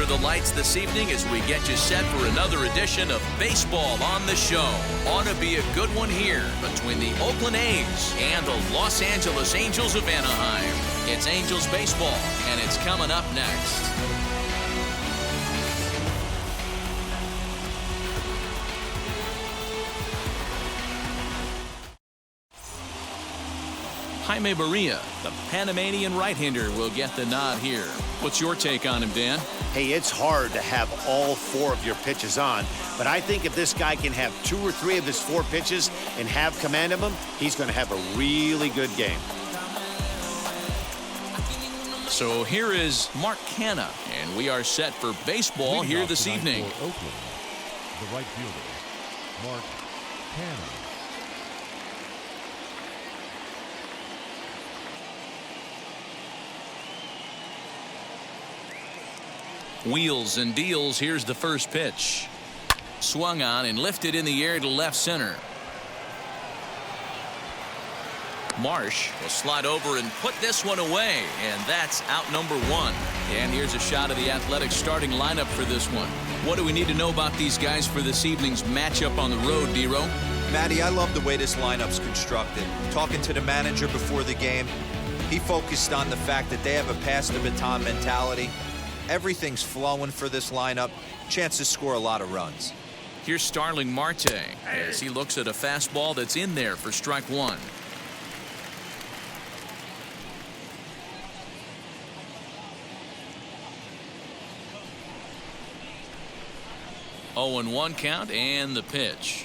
under the lights this evening as we get you set for another edition of Baseball on the Show. Ought to be a good one here between the Oakland A's and the Los Angeles Angels of Anaheim. It's Angels baseball, and it's coming up next. Jaime Barria, the Panamanian right-hander, will get the nod here. What's your take on him, Dan? Hey, it's hard to have all 4 of your pitches on, but I think if this guy can have 2 or 3 of his 4 pitches and have command of them, he's going to have a really good game. So here is Mark Canha, and we are set for baseball here this evening. For Oakland, the right fielder, Mark Canha. Wheels and deals. Here's the first pitch. Swung on and lifted in the air to left center. Marsh will slide over and put this one away, and that's out number 1. And here's a shot of the Athletics starting lineup for this one. What do we need to know about these guys for this evening's matchup on the road, D-Ro? Matty, I love the way this lineup's constructed. Talking to the manager before the game, he focused on the fact that they have a pass the baton mentality. Everything's flowing for this lineup. Chance to score a lot of runs. Here's Starling Marte as he looks at a fastball that's in there for strike 1. Oh, and 1 count, and the pitch.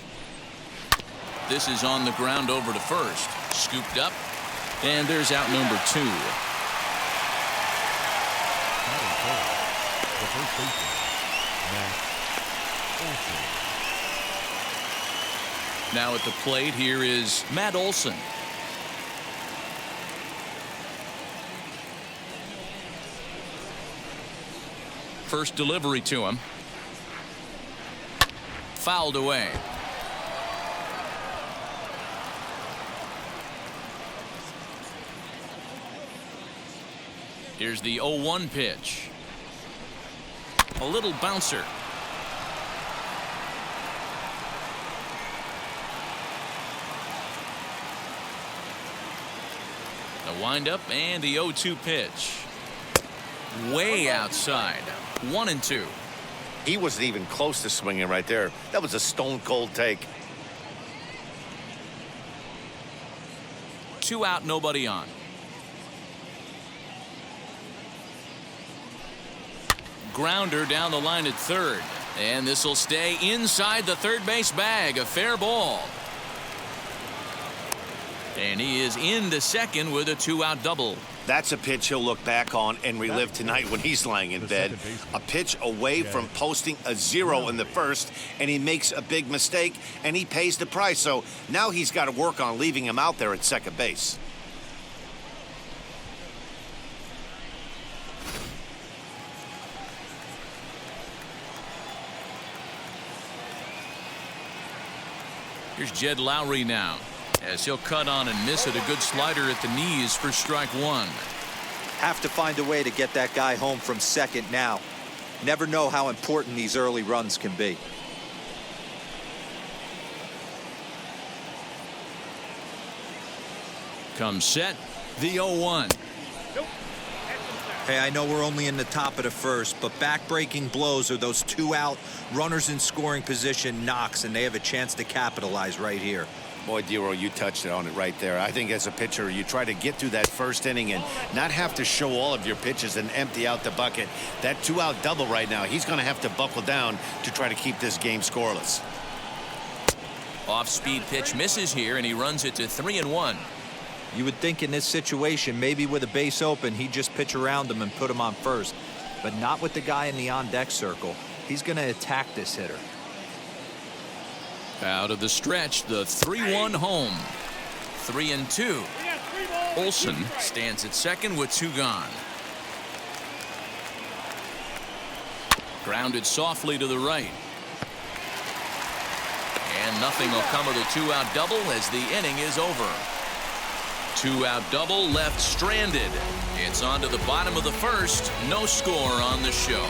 This is on the ground over to first. Scooped up, and there's out number 2. The first baseman, Matt Olson. Now at the plate, here is Matt Olson. First delivery to him. Fouled away. Here's the 0-1 pitch. A little bouncer. The windup and the 0-2 pitch. Way outside. 1-2. He wasn't even close to swinging right there. That was a stone-cold take. 2 out, nobody on. Grounder down the line at third, and this will stay inside the third base bag. A fair ball, and he is into second with a 2-out double. That's a pitch he'll look back on and relive tonight when he's lying in bed. A pitch away from posting a 0 in the first, and he makes a big mistake, and he pays the price. So now he's got to work on leaving him out there at second base. Here's Jed Lowry now, as he'll cut on and miss it. A good slider at the knees for strike 1. Have to find a way to get that guy home from second now. Never know how important these early runs can be. Comes set, the 0-1. Hey, I know we're only in the top of the first, but back-breaking blows are those 2-out runners in scoring position knocks, and they have a chance to capitalize right here. Boy, D-Ro, you touched on it right there. I think as a pitcher, you try to get through that first inning and not have to show all of your pitches and empty out the bucket. That 2-out double right now, he's going to have to buckle down to try to keep this game scoreless. Off-speed pitch misses here, and he runs it to 3-1. You would think in this situation, maybe with a base open, he'd just pitch around him and put him on first. But not with the guy in the on-deck circle. He's going to attack this hitter. Out of the stretch, the 3-1 home. 3-2. Olson stands at second with 2 gone. Grounded softly to the right. And nothing will come of the 2-out double as the inning is over. 2-out double left stranded. It's on to the bottom of the first. No score on the show.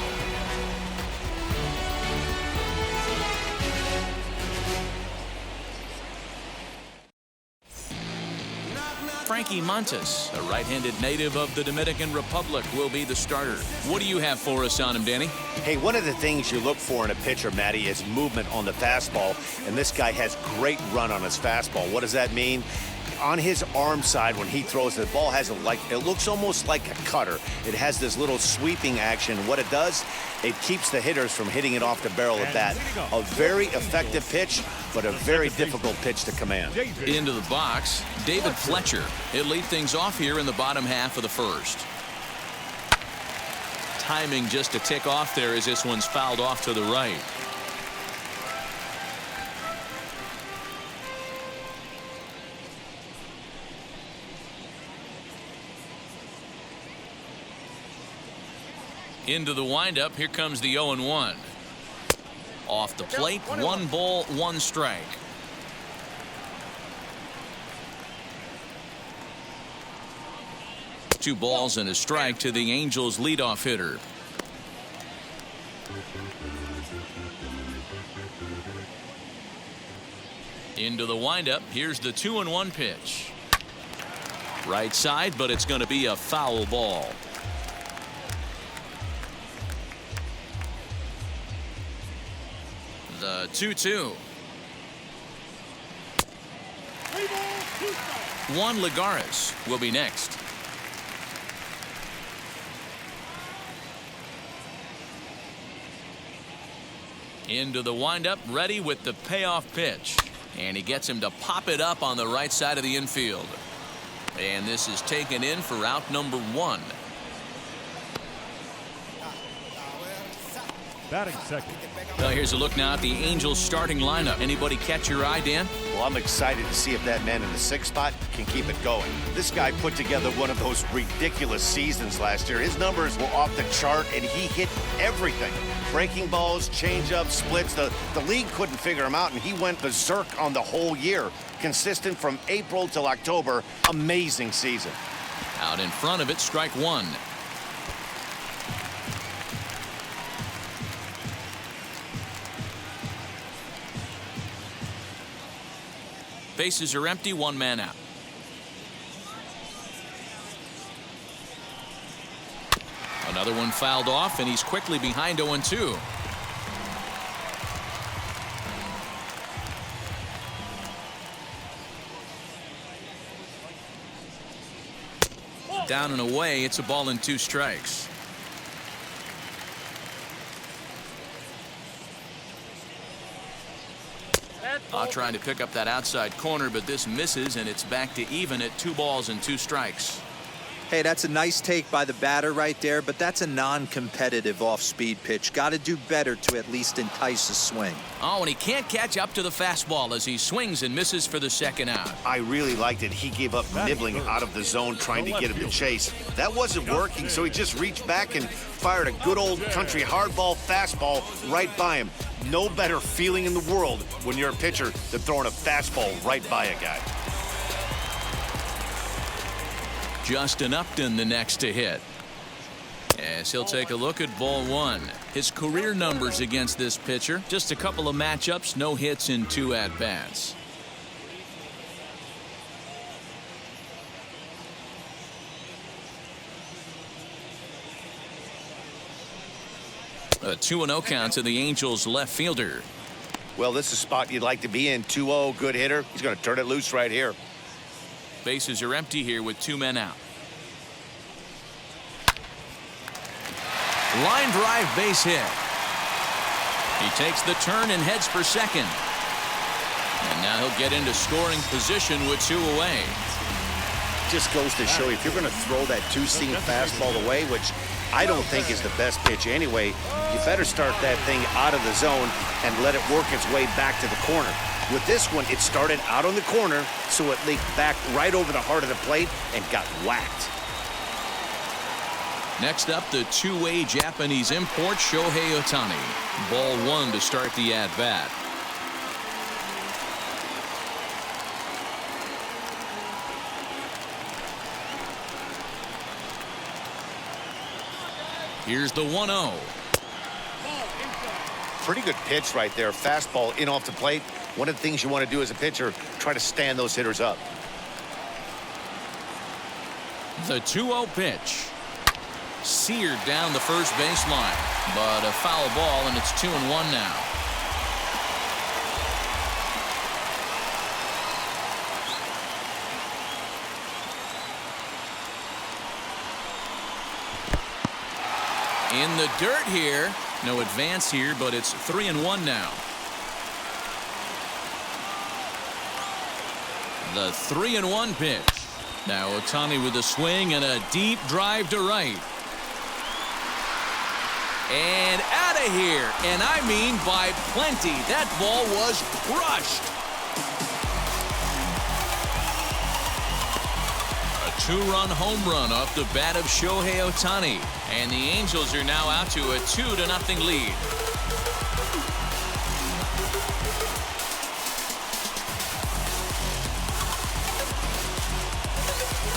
Frankie Montes, a right-handed native of the Dominican Republic, will be the starter. What do you have for us on him, Danny? Hey, one of the things you look for in a pitcher, Matty, is movement on the fastball, and this guy has great run on his fastball. What does that mean? On his arm side, when he throws it, the ball has it looks almost like a cutter. It has this little sweeping action. What it does, it keeps the hitters from hitting it off the barrel of that. A very effective pitch, but a very difficult pitch to command. Into the box, David Fletcher. He'll lead things off here in the bottom half of the first. Timing just a tick off there as this one's fouled off to the right. Into the windup, here comes the 0-1. Off the plate, 1 ball, 1 strike. Two balls and a strike to the Angels leadoff hitter. Into the windup, here's the 2-1 pitch. Right side, but it's going to be a foul ball. The 2-2. Juan Lagares will be next. Into the windup, ready with the payoff pitch. And he gets him to pop it up on the right side of the infield. And this is taken in for out number 1. Batting second. Well, here's a look now at the Angels starting lineup. Anybody catch your eye, Dan? Well, I'm excited to see if that man in the 6th spot can keep it going. This guy put together one of those ridiculous seasons last year. His numbers were off the chart, and he hit everything. Breaking balls, changeups, splits. The league couldn't figure him out, and he went berserk on the whole year. Consistent from April till October. Amazing season. Out in front of it, strike 1. Bases are empty, 1 man out. Another one fouled off, and he's quickly behind 0-2. Down and away, it's a ball and 2 strikes. Trying to pick up that outside corner, but this misses, and it's back to even at 2 balls and 2 strikes. Hey, that's a nice take by the batter right there, but that's a non-competitive off-speed pitch. Got to do better to at least entice a swing. Oh, and he can't catch up to the fastball as he swings and misses for the 2nd out. I really liked it. He gave up nibbling out of the zone trying to get him to chase. That wasn't working, so he just reached back and fired a good old country hardball fastball right by him. No better feeling in the world when you're a pitcher than throwing a fastball right by a guy. Justin Upton the next to hit. As he'll take a look at ball 1. His career numbers against this pitcher, just a couple of matchups, no hits in 2 at-bats. A 2-0 count to the Angels left fielder. Well, this is a spot you'd like to be in. 2-0, good hitter. He's going to turn it loose right here. Bases are empty here with 2 men out. Line drive base hit. He takes the turn and heads for second. And now he'll get into scoring position with 2 away. Just goes to show you, if you're going to throw that 2-seam fastball away, which I don't think is the best pitch anyway, you better start that thing out of the zone and let it work its way back to the corner. With this one, it started out on the corner, so it leaked back right over the heart of the plate and got whacked. Next up, the 2-way Japanese import, Shohei Ohtani. Ball 1 to start the at-bat. Here's the 1-0. Pretty good pitch right there. Fastball in off the plate. One of the things you want to do as a pitcher, try to stand those hitters up. The 2-0 pitch. Seared down the first baseline, but a foul ball, and it's 2-1 now. In the dirt here. No advance here, but it's 3-1 now. The 3-1 pitch. Now Ohtani with a swing and a deep drive to right. And out of here. And I mean by plenty. That ball was crushed. A 2-run home run off the bat of Shohei Ohtani. And the Angels are now out to a 2-0 lead.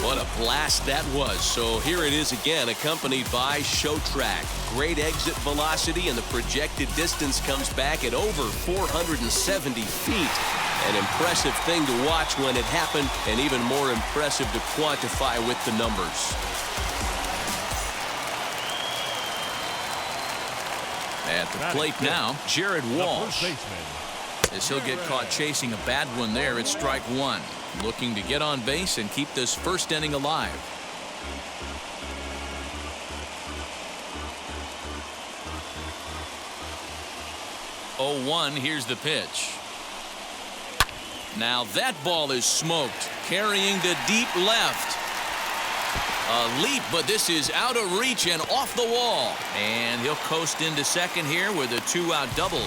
What a blast that was. So here it is again, accompanied by Show Track. Great exit velocity, and the projected distance comes back at over 470 feet. An impressive thing to watch when it happened, and even more impressive to quantify with the numbers. At the plate now, Jared Walsh. As he'll get caught chasing a bad one there, it's strike one. Looking to get on base and keep this first inning alive. Oh, 1, here's the pitch. Now that ball is smoked, carrying to deep left. A leap, but this is out of reach and off the wall. And he'll coast into second here with a 2-out double.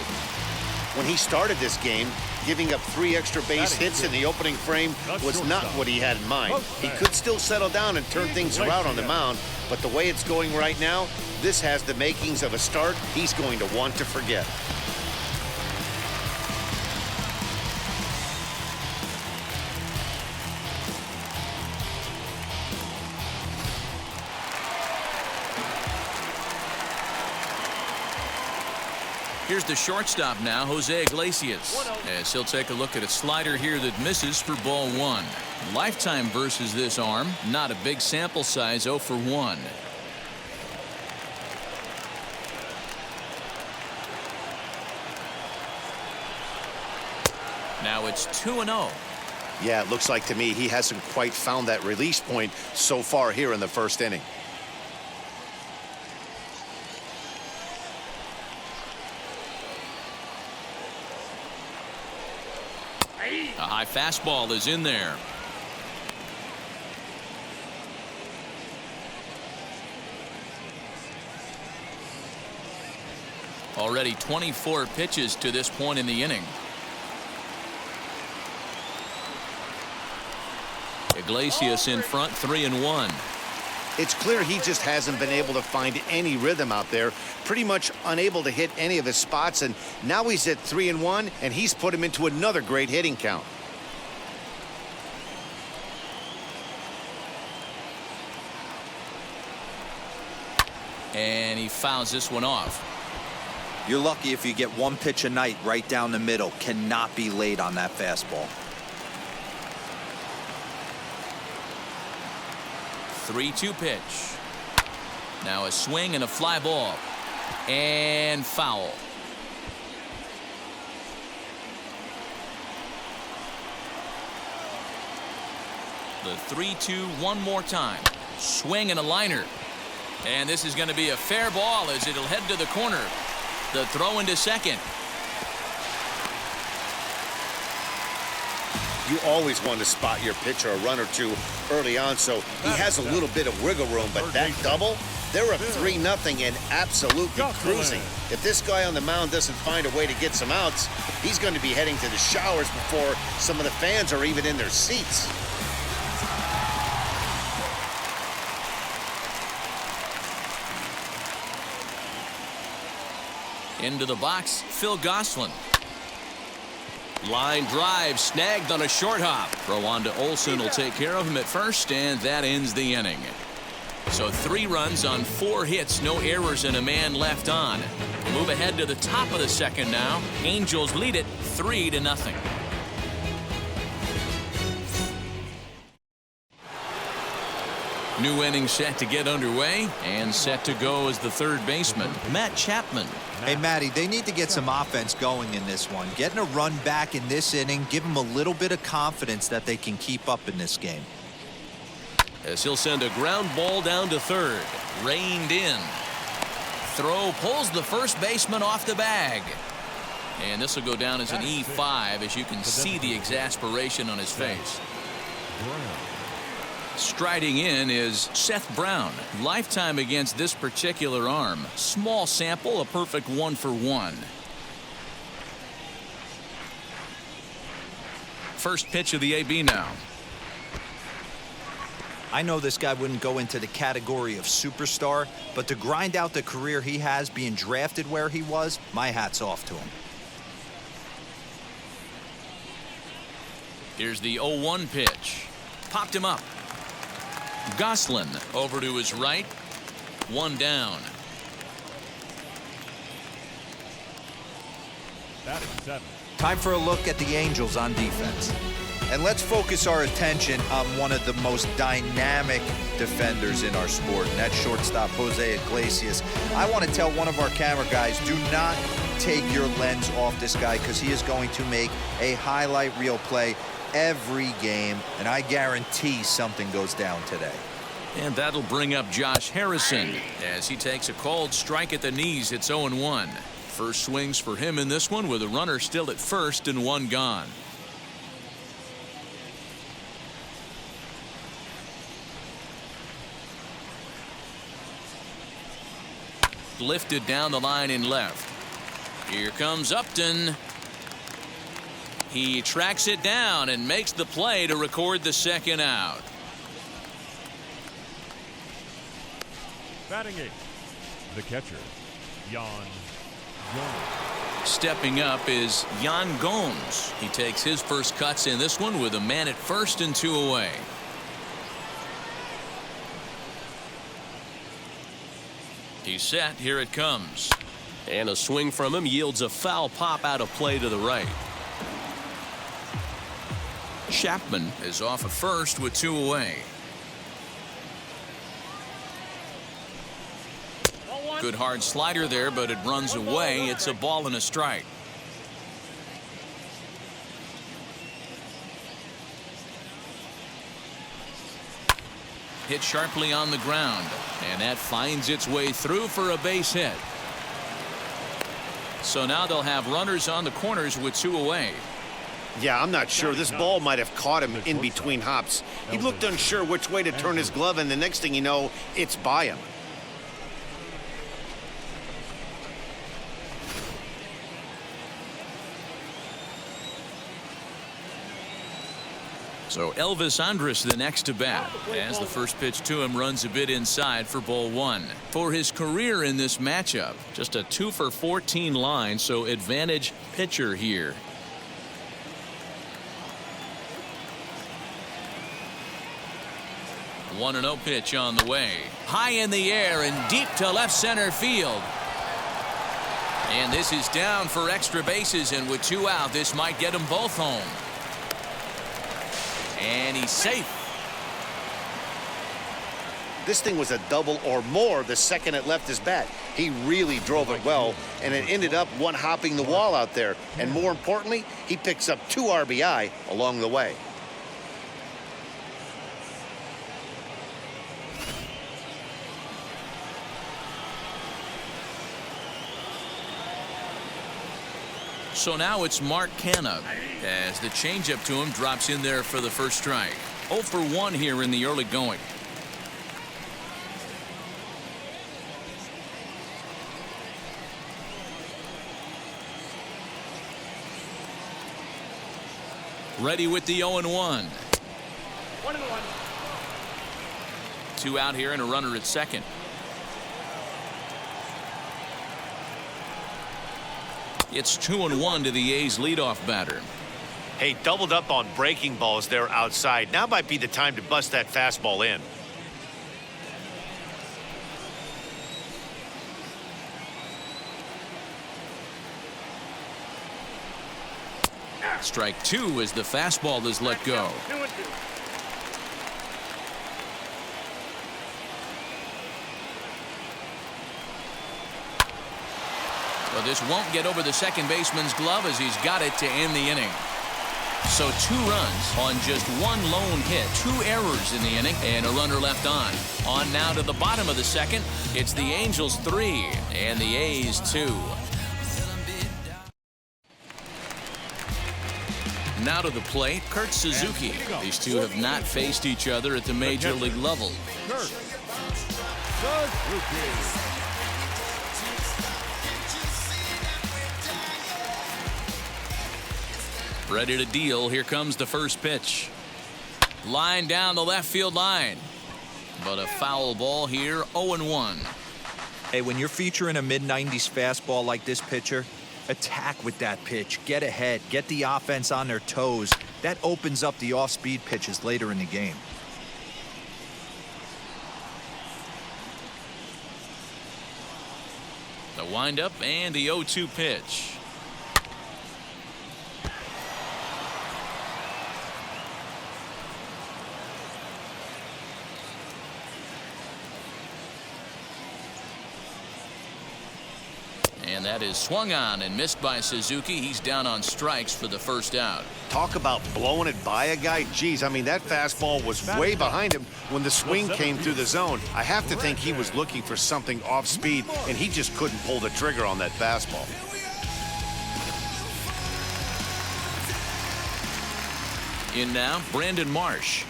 When he started this game, giving up 3 extra base hits in the opening frame was not what he had in mind. He could still settle down and turn things around on the mound, but the way it's going right now, this has the makings of a start he's going to want to forget. Here's the shortstop now, Jose Iglesias, as he'll take a look at a slider here that misses for ball 1. Lifetime versus this arm, not a big sample size, 0 for 1. Now it's 2-0. Yeah, it looks like to me he hasn't quite found that release point so far here in the first inning. A high fastball is in there. Already 24 pitches to this point in the inning. Iglesias in front, 3-1. It's clear he just hasn't been able to find any rhythm out there. Pretty much unable to hit any of his spots, and now he's at 3-1, and he's put him into another great hitting count. And he fouls this one off. You're lucky if you get 1 pitch a night right down the middle. Cannot be late on that fastball. 3-2 pitch. Now a swing and a fly ball. And foul. The 3-2 one more time. Swing and a liner. And this is going to be a fair ball as it'll head to the corner. The throw into second. You always want to spot your pitcher a run or two early on, so he has a little bit of wiggle room, but that double, they're up 3-0 and absolutely cruising. If this guy on the mound doesn't find a way to get some outs, he's going to be heading to the showers before some of the fans are even in their seats. Into the box, Phil Gosselin. Line drive snagged on a short hop. Throw on to Olsen will take care of him at first, and that ends the inning. So 3 runs on 4 hits, no errors, and a man left on. Move ahead to the top of the second now. Angels lead it 3-0. New inning set to get underway, and set to go as the third baseman, Matt Chapman. Hey, Matty, they need to get some offense going in this one. Getting a run back in this inning, give them a little bit of confidence that they can keep up in this game. As he'll send a ground ball down to third. Reined in. Throw pulls the first baseman off the bag. And this will go down as an E5, as you can see the exasperation on his face. Striding in is Seth Brown. Lifetime against this particular arm. Small sample, a perfect 1-for-1. First pitch of the AB now. I know this guy wouldn't go into the category of superstar, but to grind out the career he has being drafted where he was, my hat's off to him. Here's the 0-1 pitch. Popped him up. Goslin over to his right. One down. Batting 7. Time for a look at the Angels on defense. And let's focus our attention on one of the most dynamic defenders in our sport, and that's shortstop Jose Iglesias. I want to tell one of our camera guys, do not take your lens off this guy, because he is going to make a highlight reel play every game, and I guarantee something goes down today. And that'll bring up Josh Harrison as he takes a called strike at the knees. It's 0-1. First swings for him in this one, with a runner still at first and one gone. Lifted down the line in left. Here comes Upton. He tracks it down and makes the play to record the second out. Batting 8. The catcher, Yan Gomes. Stepping up is Yan Gomes. He takes his first cuts in this one with a man at first and two away. He's set. Here it comes. And a swing from him yields a foul pop out of play to the right. Chapman is off at first with two away. Good hard slider there, but it runs away. It's a ball and a strike. Hit sharply on the ground, and that finds its way through for a base hit. So now they'll have runners on the corners with two away. Yeah, I'm not sure. This ball might have caught him in between hops. He looked unsure which way to turn his glove, and the next thing you know, it's by him. So Elvis Andrus the next to bat, as the first pitch to him runs a bit inside for ball one. For his career in this matchup, just a 2-for-14 line, so advantage pitcher here. One 1-0 pitch on the way. High in the air and deep to left center field. And this is down for extra bases, and with two out, this might get them both home. And he's safe. This thing was a double or more the second it left his bat. He really drove it well, and it ended up one-hopping the wall out there. And more importantly, he picks up 2 RBI along the way. So now it's Mark Canha as the changeup to him drops in there for the first strike. 0-for-1 here in the early going. Ready with the 0-1. 1-1. 2 out here and a runner at second. It's 2-1 to the A's leadoff batter. Hey, doubled up on breaking balls there outside. Now might be the time to bust that fastball in. Strike 2 as the fastball is let go. 2-2. But this won't get over the second baseman's glove as he's got it to end the inning. So 2 runs on just 1 lone hit, 2 errors in the inning, and a runner left on. On now to the bottom of the second. It's the Angels 3 and the A's 2. Now to the plate, Kurt Suzuki. These two have not faced each other at the major league level. Kurt Suzuki. Ready to deal. Here comes the first pitch. Line down the left field line. But a foul ball here, 0-1. Hey, when you're featuring a mid-90s fastball like this pitcher, attack with that pitch. Get ahead. Get the offense on their toes. That opens up the off-speed pitches later in the game. The windup and the 0-2 pitch. And that is swung on and missed by Suzuki. He's down on strikes for the first out. Talk about blowing it by a guy. Geez, I mean, that fastball was way behind him when the swing came through the zone. I have to think he was looking for something off speed, and he just couldn't pull the trigger on that fastball. In now, Brandon Marsh.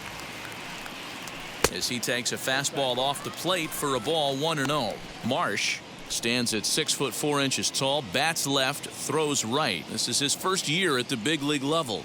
As he takes a fastball off the plate for a ball 1-0. Marsh stands at 6'4" tall, bats left, throws right. This is his first year at the big league level.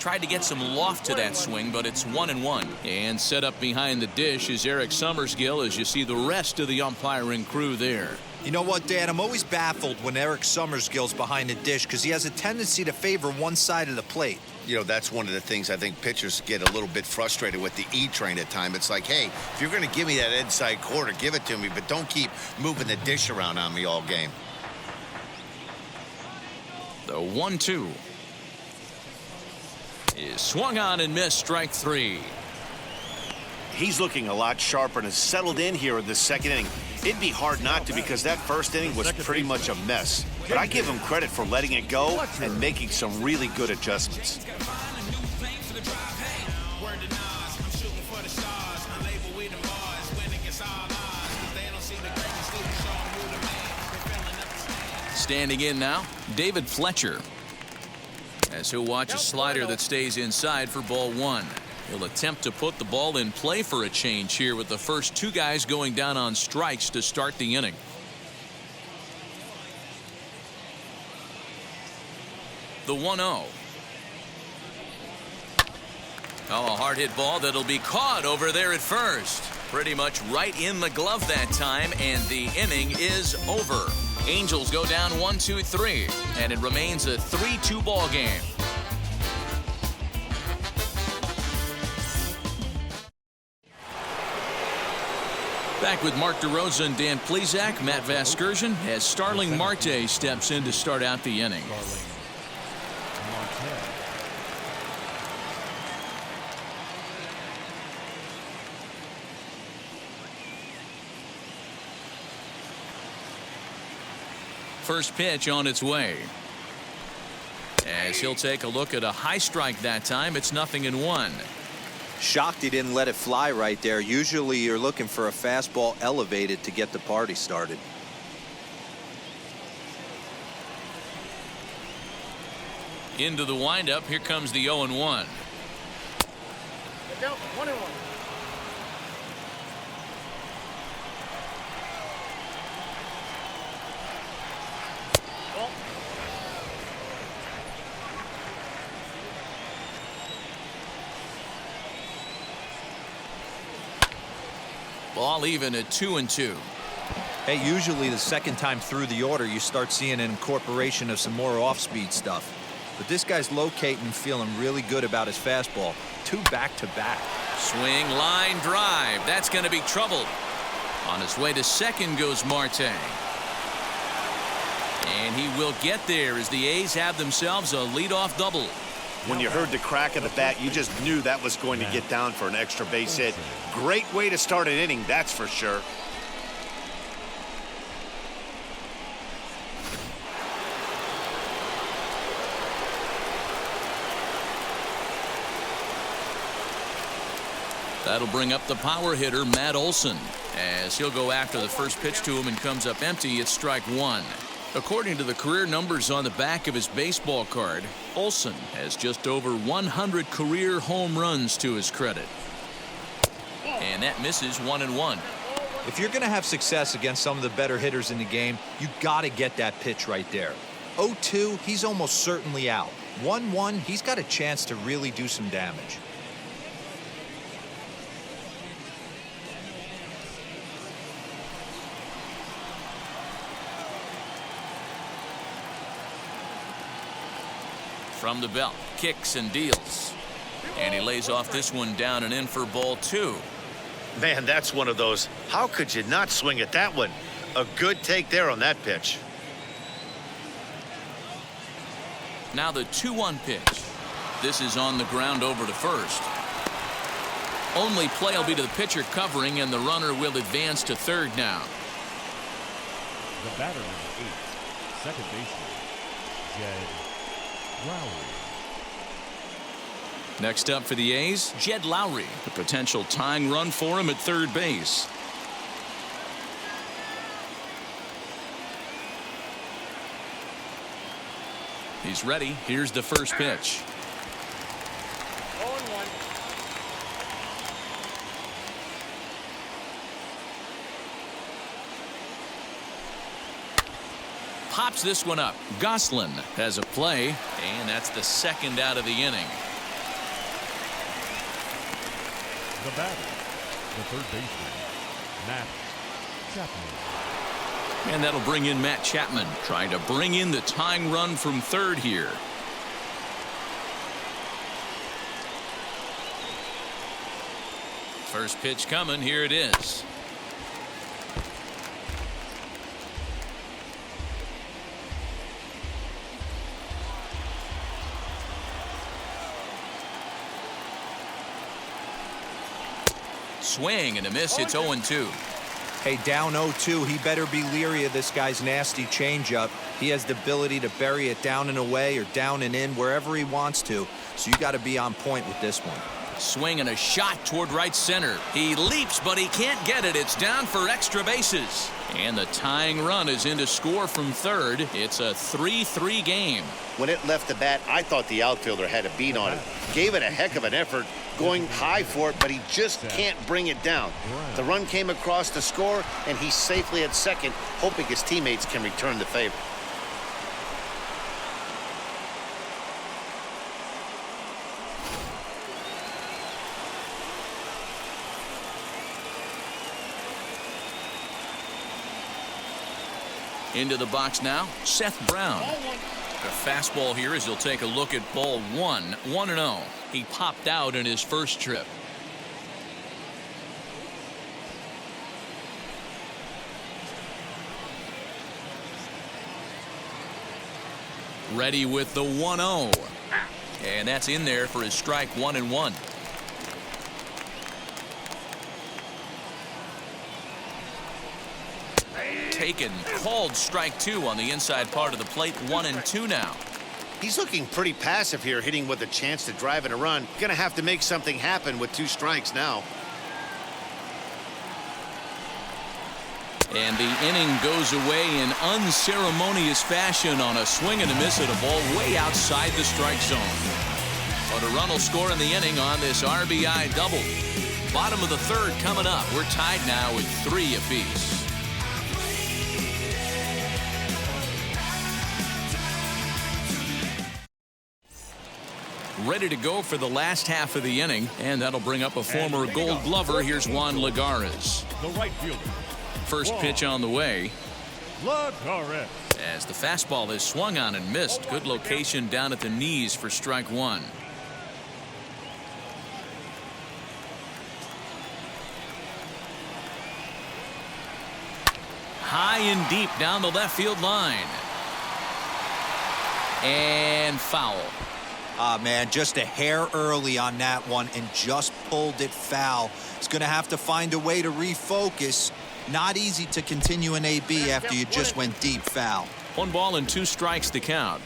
Tried to get some loft to that swing, but it's 1-1. And set up behind the dish is Eric Summersgill as you see the rest of the umpiring crew there. You know what, Dan? I'm always baffled when Eric Summersgill's behind the dish because he has a tendency to favor one side of the plate. You know, that's one of the things I think pitchers get a little bit frustrated with the E-train at times. It's like, hey, if you're going to give me that inside quarter, give it to me, but don't keep moving the dish around on me all game. The 1-2 is swung on and missed, strike 3. He's looking a lot sharper and has settled in here in the second inning. It'd be hard not to because that first inning was pretty much a mess. But I give him credit for letting it go and making some really good adjustments. Standing in now, David Fletcher. As he'll watch a slider that stays inside for ball 1. He'll attempt to put the ball in play for a change here with the first 2 guys going down on strikes to start the inning. The 1-0. Oh, a hard hit ball that'll be caught over there at first. Pretty much right in the glove that time, and the inning is over. Angels go down 1-2-3, and it remains a 3-2 ball game. Back with Mark DeRosa and Dan Plesac, Matt Vasgersian, as Starling Marte steps in to start out the inning. First pitch on its way. As he'll take a look at a high strike that time, it's 0-1. Shocked he didn't let it fly right there. Usually you're looking for a fastball elevated to get the party started. Into the windup. Here comes the 0-1. 1-1. Ball even at 2-2. Hey, usually the second time through the order you start seeing an incorporation of some more off-speed stuff. But this guy's locating and feeling really good about his fastball. 2 back-to-back. Swing, line drive. That's going to be trouble. On his way to second goes Marte. And he will get there as the A's have themselves a leadoff double. When you heard the crack of the bat, you just knew that was going to get down for an extra base hit. Great way to start an inning, that's for sure. That'll bring up the power hitter, Matt Olson, as he'll go after the first pitch to him and comes up empty. It's strike one. According to the career numbers on the back of his baseball card, Olson has just over 100 career home runs to his credit. And that misses 1-1. If you're going to have success against some of the better hitters in the game, you got to get that pitch right there. 0-2, he's almost certainly out. 1-1, he's got a chance to really do some damage. From the belt, kicks and deals. And he lays off this one down and in for ball two. Man, that's one of those. How could you not swing at that one? A good take there on that pitch. Now the 2-1 pitch. This is on the ground over to first. Only play will be to the pitcher covering, and the runner will advance to third now. The batter, number 8, second baseman, Jed Lowry. Next up for the A's, Jed Lowry. A potential tying run for him at third base. He's ready. Here's the first pitch. 0-1. Pops this one up. Goslin has a play, and that's the second out of the inning. The batter, the third baseman, Matt Chapman. And that'll bring in Matt Chapman, trying to bring in the tying run from third here. First pitch coming. Here it is. Swing and a miss. It's 0-2. Hey, down 0-2, he better be leery of this guy's nasty changeup. He has the ability to bury it down and away or down and in wherever he wants to. So you got to be on point with this one. Swing and a shot toward right center. He leaps, but he can't get it. It's down for extra bases. And the tying run is in to score from third. It's a 3-3 game. When it left the bat, I thought the outfielder had a beat on it. Gave it a heck of an effort, going high for it, but he just can't bring it down. The run came across to score, and he's safely at second, hoping his teammates can return the favor. Into the box now, Seth Brown. A fastball here as he'll take a look at ball one. 1-0. He popped out in his first trip. Ready with the 1-0. And that's in there for his strike 1-1. Taken, called strike two on the inside part of the plate. 1-2 now. He's looking pretty passive here, hitting with a chance to drive in a run. Gonna have to make something happen with 2 strikes now. And the inning goes away in unceremonious fashion on a swing and a miss at a ball way outside the strike zone. But a run will score in the inning on this RBI double. Bottom of the third coming up. We're tied now with 3 apiece. Ready to go for the last half of the inning, and that'll bring up a former Gold Glover. Here's Juan Lagares. The right fielder. First pitch on the way. Lagares. As the fastball is swung on and missed. Good location down at the knees for strike one. High and deep down the left field line. And foul. Ah, man, just a hair early on that one and just pulled it foul. He's going to have to find a way to refocus. Not easy to continue an AB after you just went deep foul. 1 ball and 2 strikes to count.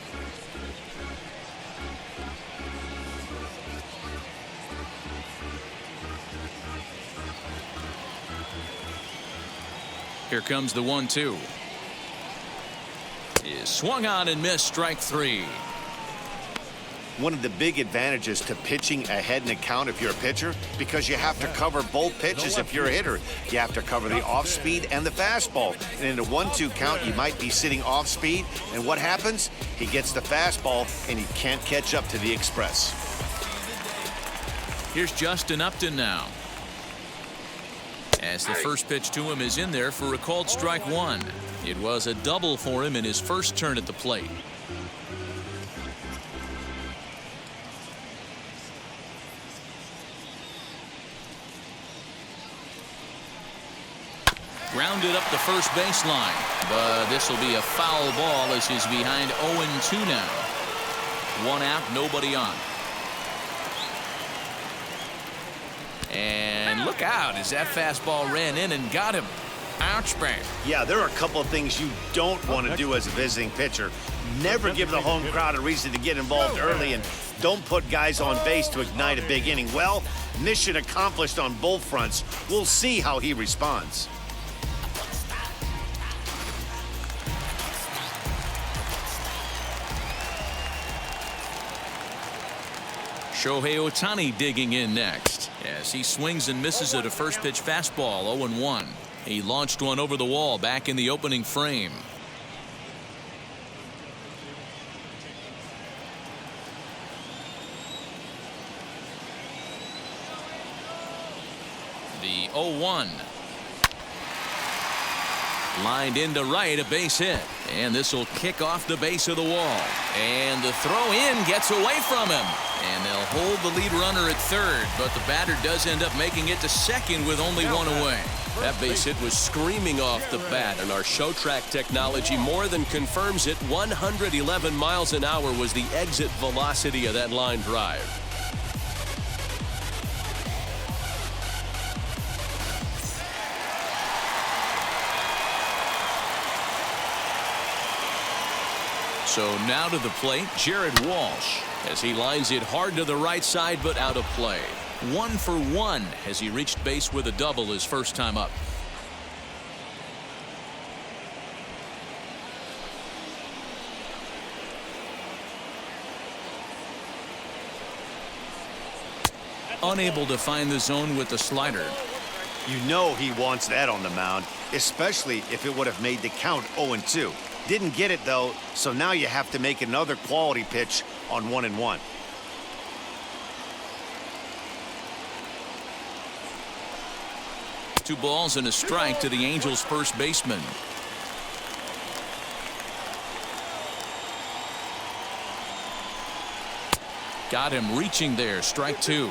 Here comes the 1-2. Is swung on and missed, strike 3. One of the big advantages to pitching ahead in the count if you're a pitcher, because you have to cover both pitches if you're a hitter. You have to cover the off-speed and the fastball. And in a 1-2 count, you might be sitting off-speed, and what happens? He gets the fastball, and he can't catch up to the express. Here's Justin Upton now, as the first pitch to him is in there for a called strike 1. It was a double for him in his first turn at the plate. Grounded up the first baseline, but this will be a foul ball as he's behind 0-2 now. 1 out, nobody on. And look out as that fastball ran in and got him. Ouch, bang. Yeah, there are a couple of things you don't want to do as a visiting pitcher. Never give the home crowd a reason to get involved early, and don't put guys on base to ignite a big inning. Well, mission accomplished on both fronts. We'll see how he responds. Shohei Ohtani digging in next as he swings and misses at a first pitch fastball. 0-1. He launched one over the wall back in the opening frame. The 0-1. Lined into right, a base hit. And this will kick off the base of the wall. And the throw in gets away from him. And they'll hold the lead runner at third, but the batter does end up making it to second with only 1 away. That base hit was screaming off the bat, and our show track technology more than confirms it. 111 miles an hour was the exit velocity of that line drive. So now to the plate, Jared Walsh, as he lines it hard to the right side but out of play. 1 for 1 as he reached base with a double his first time up. Unable to find the zone with the slider. You know he wants that on the mound, especially if it would have made the count 0-2. Didn't get it, though, so now you have to make another quality pitch on 1-1. Two balls and a strike to the Angels' first baseman. Got him reaching there, strike 2.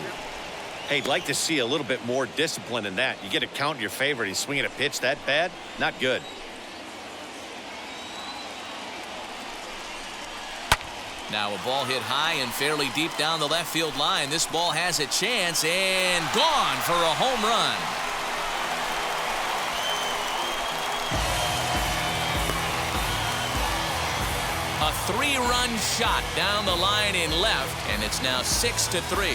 Hey, I'd like to see a little bit more discipline in that. You get a count in your favor and he's swinging a pitch that bad? Not good. Now a ball hit high and fairly deep down the left field line. This ball has a chance and gone for a home run. A 3-run shot down the line in left, and it's now 6-3.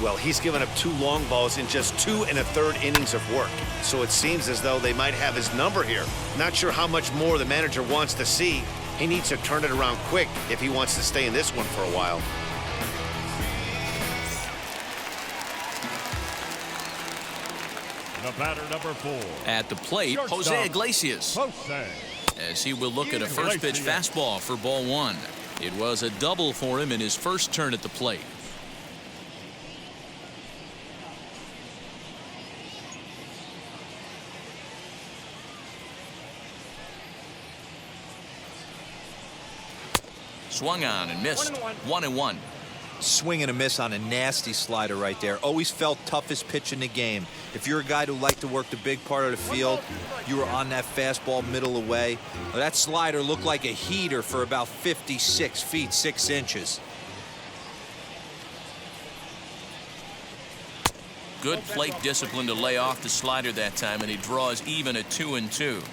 Well, he's given up 2 long balls in just 2 1/3 innings of work. So it seems as though they might have his number here. Not sure how much more the manager wants to see. He needs to turn it around quick if he wants to stay in this one for a while. The batter, number 4. At the plate, Jose Iglesias, Jose. as he will look at a first pitch fastball for ball 1. It was a double for him in his first turn at the plate. Swung on and missed. 1-1. Swing and a miss on a nasty slider right there. Always felt toughest pitch in the game. If you're a guy who liked to work the big part of the field, you were on that fastball middle away. Well, that slider looked like a heater for about 56 feet 6 inches. Good plate discipline to lay off the slider that time, and he draws even at 2-2.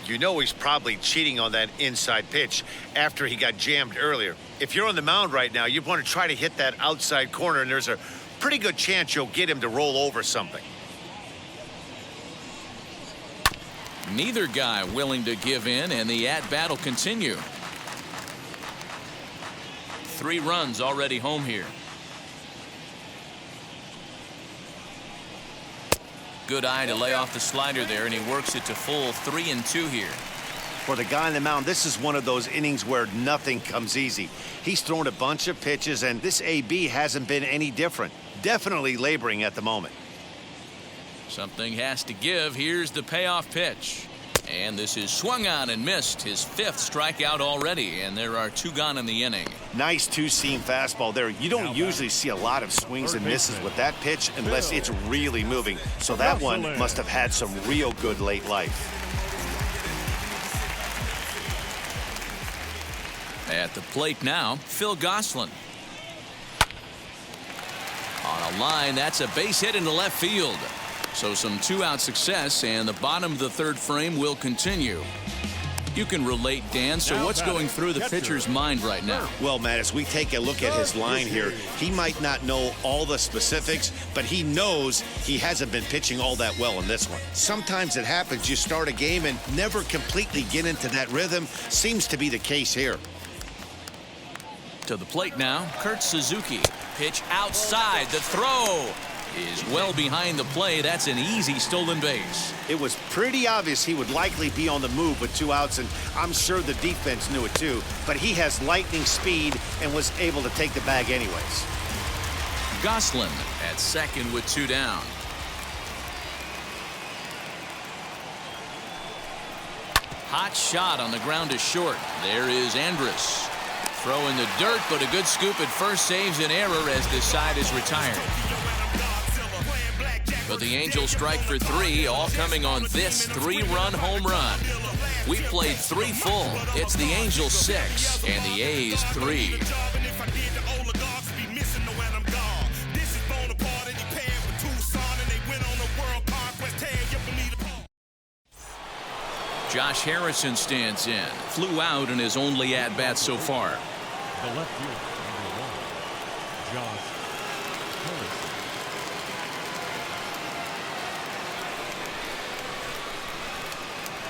You know he's probably cheating on that inside pitch after he got jammed earlier. If you're on the mound right now, you want to try to hit that outside corner, and there's a pretty good chance you'll get him to roll over something. Neither guy willing to give in, and the at-bat will continue. 3 runs already home here. Good eye to lay off the slider there, and he works it to full 3-2 here. For the guy on the mound, this is one of those innings where nothing comes easy. He's thrown a bunch of pitches, and this AB hasn't been any different. Definitely laboring at the moment. Something has to give. Here's the payoff pitch. And this is swung on and missed. His 5th strikeout already, and there are 2 gone in the inning. Nice two-seam fastball there. You don't usually see a lot of swings and misses with that pitch unless it's really moving. So that one must have had some real good late life. At the plate now, Phil Gosselin. On a line, that's a base hit into left field. So some 2-out success, and the bottom of the 3rd frame will continue. You can relate, Dan, so what's going through the pitcher's mind right now? Well, Matt, as we take a look at his line here, he might not know all the specifics, but he knows he hasn't been pitching all that well in this one. Sometimes it happens. You start a game and never completely get into that rhythm. Seems to be the case here. To the plate now, Kurt Suzuki. Pitch outside. The throw is well behind the play. That's an easy stolen base. It was pretty obvious he would likely be on the move with 2 outs, and I'm sure the defense knew it too, but he has lightning speed and was able to take the bag anyways. Gosselin at second with 2 down. Hot shot on the ground to short. There is Andrus. Throw in the dirt, but a good scoop at first saves an error as the side is retired. But the Angels strike for 3, all coming on this 3-run home run. We played 3 full. It's the Angels 6 and the A's 3. Josh Harrison stands in. Flew out in his only at-bat so far. The left fielder, number 1, Josh Harrison.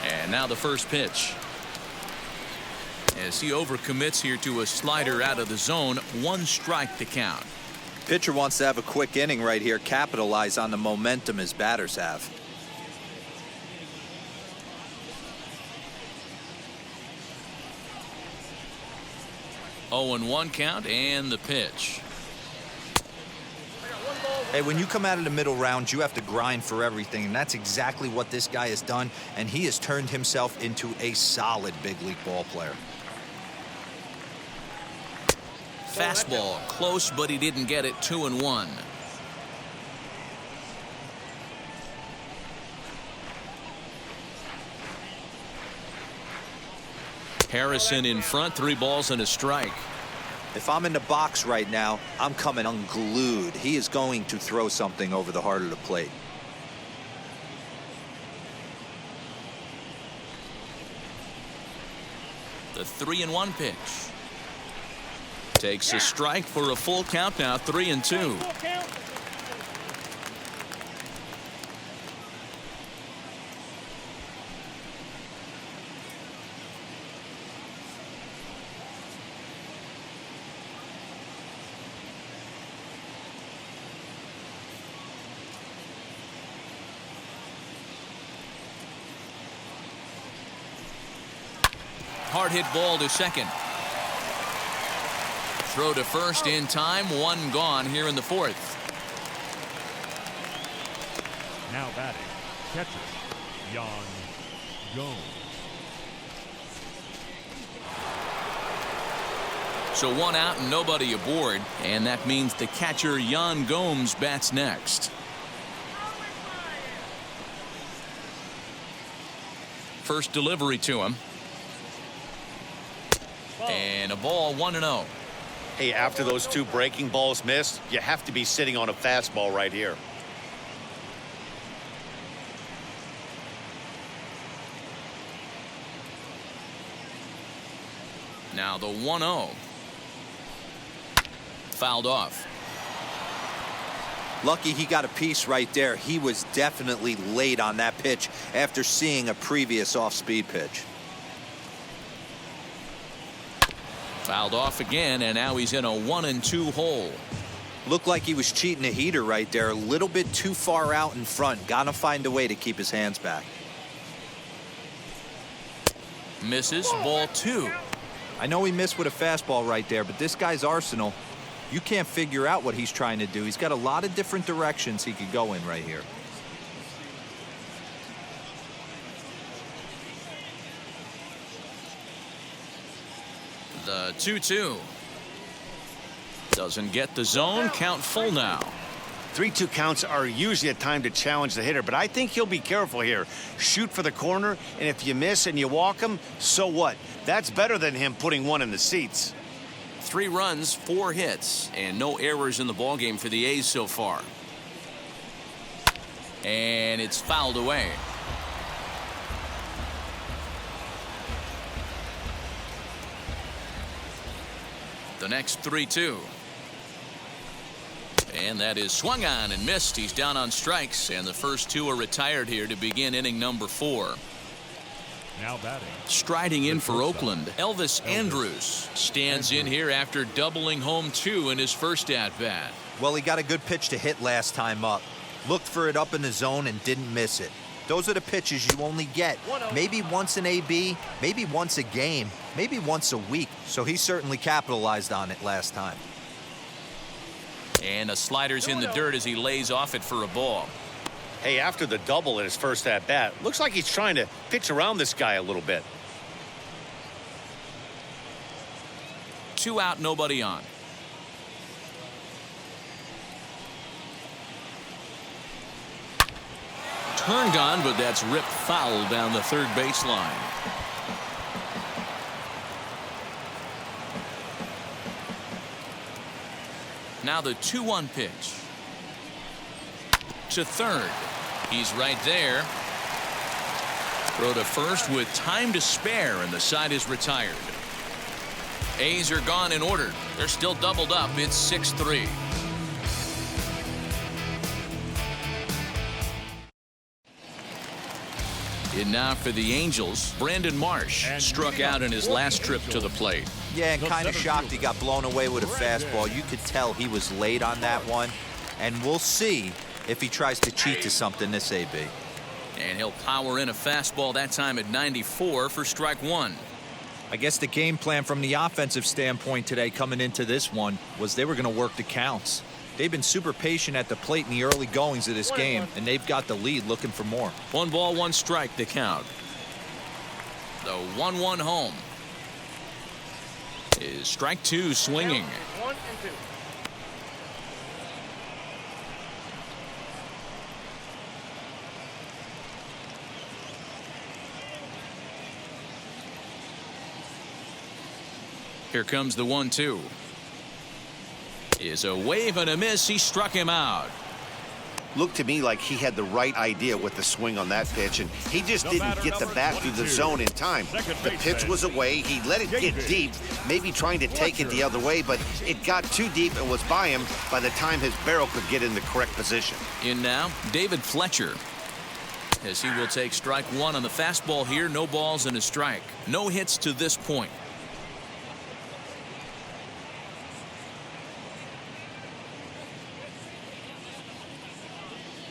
And now the first pitch. As he overcommits here to a slider out of the zone, 1 strike to count. Pitcher wants to have a quick inning right here, capitalize on the momentum his batters have. Oh, and 1 count, and the pitch. Hey, when you come out of the middle round, you have to grind for everything, and that's exactly what this guy has done, and he has turned himself into a solid big league ball player. Fastball close, but he didn't get it. 2-1. Harrison in front, 3 balls and a strike. If I'm in the box right now, I'm coming unglued. He is going to throw something over the heart of the plate. The 3-1 pitch. Takes a strike for a full count now. 3-2. Hard hit ball to second. Throw to first in time. 1 gone here in the 4th. Now batting, catcher, Yan Gomes. So 1 out and nobody aboard, and that means the catcher Yan Gomes bats next. First delivery to him. And a ball. 1-0. Hey, after those 2 breaking balls missed, you have to be sitting on a fastball right here. the 1-0. Fouled off. Lucky he got a piece right there. He was definitely late on that pitch after seeing a previous off-speed pitch. Fouled off again, and now he's in a 1-2 hole. Looked like he was cheating a heater right there. A little bit too far out in front. Gotta find a way to keep his hands back. Misses. Ball 2. I know he missed with a fastball right there, but this guy's arsenal, you can't figure out what he's trying to do. He's got a lot of different directions he could go in right here. The 2-2. Doesn't get the zone. Count full now. 3-2 counts are usually a time to challenge the hitter, but I think he'll be careful here. Shoot for the corner, and if you miss and you walk him, so what? That's better than him putting one in the seats. 3 runs, 4 hits, and no errors in the ballgame for the A's so far. And it's fouled away. The next 3-2. And that is swung on and missed. He's down on strikes, and the first 2 are retired here to begin inning number 4. Now batting. Striding in for Oakland, Elvis Andrus stands in here after doubling home 2 in his first at-bat. Well, he got a good pitch to hit last time up. Looked for it up in the zone and didn't miss it. Those are the pitches you only get maybe once an AB, maybe once a game, maybe once a week. So he certainly capitalized on it last time. And a slider's in the dirt as he lays off it for a ball. Hey, after the double in his first at-bat, looks like he's trying to pitch around this guy a little bit. 2 out, nobody on. Turned on, but that's ripped foul down the third baseline. Now the 2-1 pitch. To third. He's right there. Throw to first with time to spare, and the side is retired. A's are gone in order. They're still doubled up. It's 6-3. And now for the Angels, Brandon Marsh struck out in his last trip to the plate. Yeah, and kind of shocked he got blown away with a fastball. You could tell he was late on that one. And we'll see if he tries to cheat to something this AB. And he'll power in a fastball that time at 94 for strike 1. I guess the game plan from the offensive standpoint today coming into this one was they were going to work the counts. They've been super patient at the plate in the early goings of this game, and they've got the lead looking for more. 1 ball, 1 strike, the count. The 1-1 home. Is strike 2 swinging. 1 and 2. Here comes the 1-2. Is a wave and a miss. He struck him out. Looked to me like he had the right idea with the swing on that pitch, and he just didn't get the bat through the zone in time. The pitch was away. He let it get deep, maybe trying to take it the other way, but it got too deep and was by him by the time his barrel could get in the correct position. In now, David Fletcher. As he will take strike 1 on the fastball here. No balls and a strike. No hits to this point.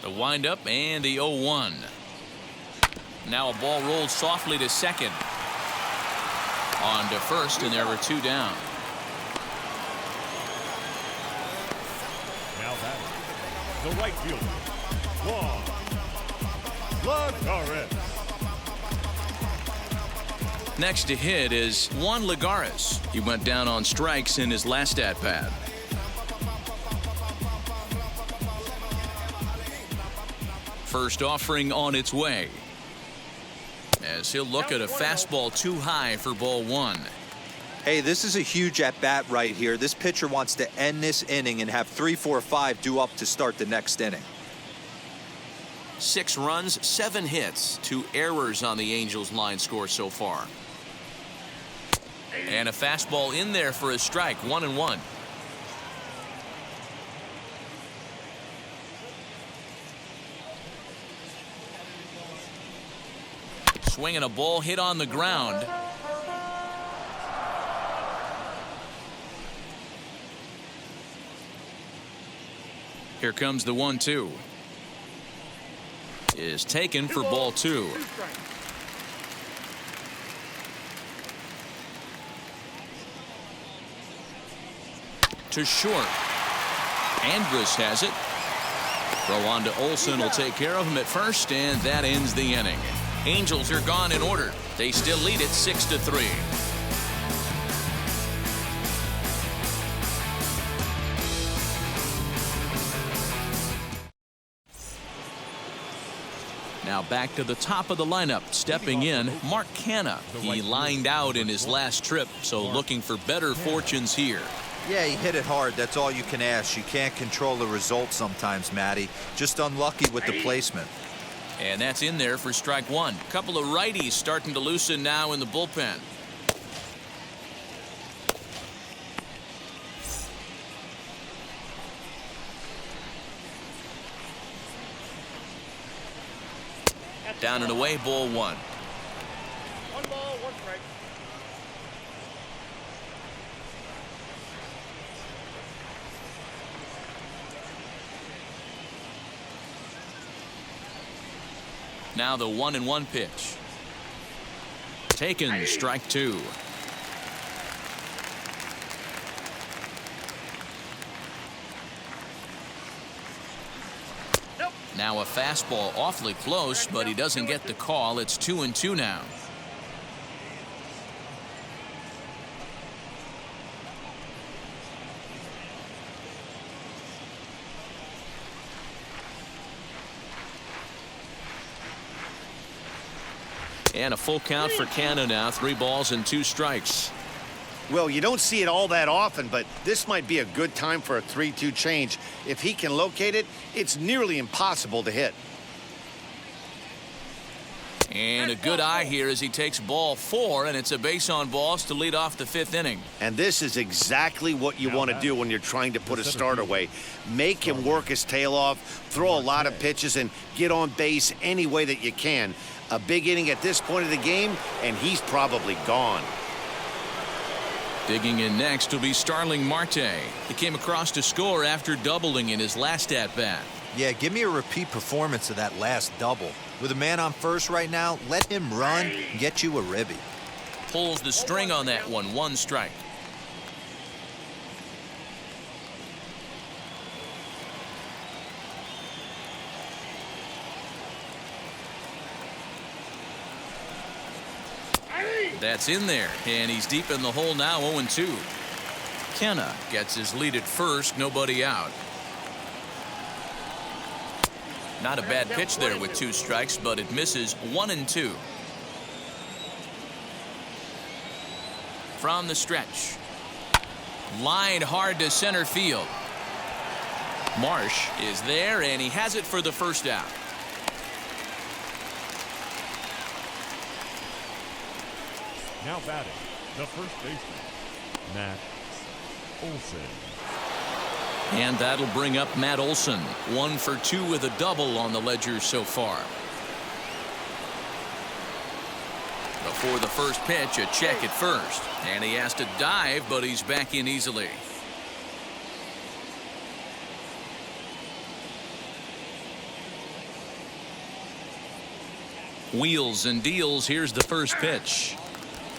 The windup and the 0-1. Now a ball rolled softly to second. On to first, and there were 2 down. Now batting. The right fielder, Juan Lagares. Next to hit is Juan Lagares. He went down on strikes in his last at-bat. First offering on its way. As he'll look at a fastball too high for ball 1. Hey, this is a huge at-bat right here. This pitcher wants to end this inning and have 3, 4, 5 due up to start the next inning. 6 runs, 7 hits, 2 errors on the Angels line score so far. And a fastball in there for a strike, 1-1. Swinging a ball hit on the ground. Here comes the 1-2. Is taken for ball 2. To short. Andrus has it. Throw on to Olson will take care of him at first, and that ends the inning. Angels are gone in order. They still lead it 6-3. Now back to the top of the lineup. Stepping in, Mark Canha. He lined out in his last trip, so looking for better fortunes here. Yeah, he hit it hard. That's all you can ask. You can't control the result sometimes, Matty. Just unlucky with the placement. And that's in there for strike 1. Couple of righties starting to loosen now in the bullpen. Down and away, ball 1. 1 ball, 1 strike. Now the 1-1 pitch. Taken, strike 2. Now a fastball awfully close, but he doesn't get the call. It's 2-2 now. And a full count for Canha now. 3 balls and 2 strikes. Well, you don't see it all that often, but this might be a good time for a 3-2 change. If he can locate it, it's nearly impossible to hit. And a good eye here as he takes ball 4, and it's a base on balls to lead off the 5th inning. And this is exactly what you want to do when you're trying to put a starter away. Make him work his tail off, throw a lot of pitches, and get on base any way that you can. A big inning at this point of the game, and he's probably gone. Digging in next will be Starling Marte. He came across to score after doubling in his last at-bat. Yeah, give me a repeat performance of that last double. With a man on first right now, let him run and get you a ribby. Pulls the string on that one. 1 strike. That's in there, and he's deep in the hole now, 0-2. Canha gets his lead at first, nobody out. Not a bad pitch there with 2 strikes, but it misses. 1-2. From the stretch. Lined hard to center field. Marsh is there, and he has it for the first out. Now batting, the first baseman, Matt Olson. And that'll bring up Matt Olson. 1 for 2 with a double on the ledger so far. Before the first pitch, a check at first. And he has to dive, but he's back in easily. Wheels and deals. Here's the first pitch.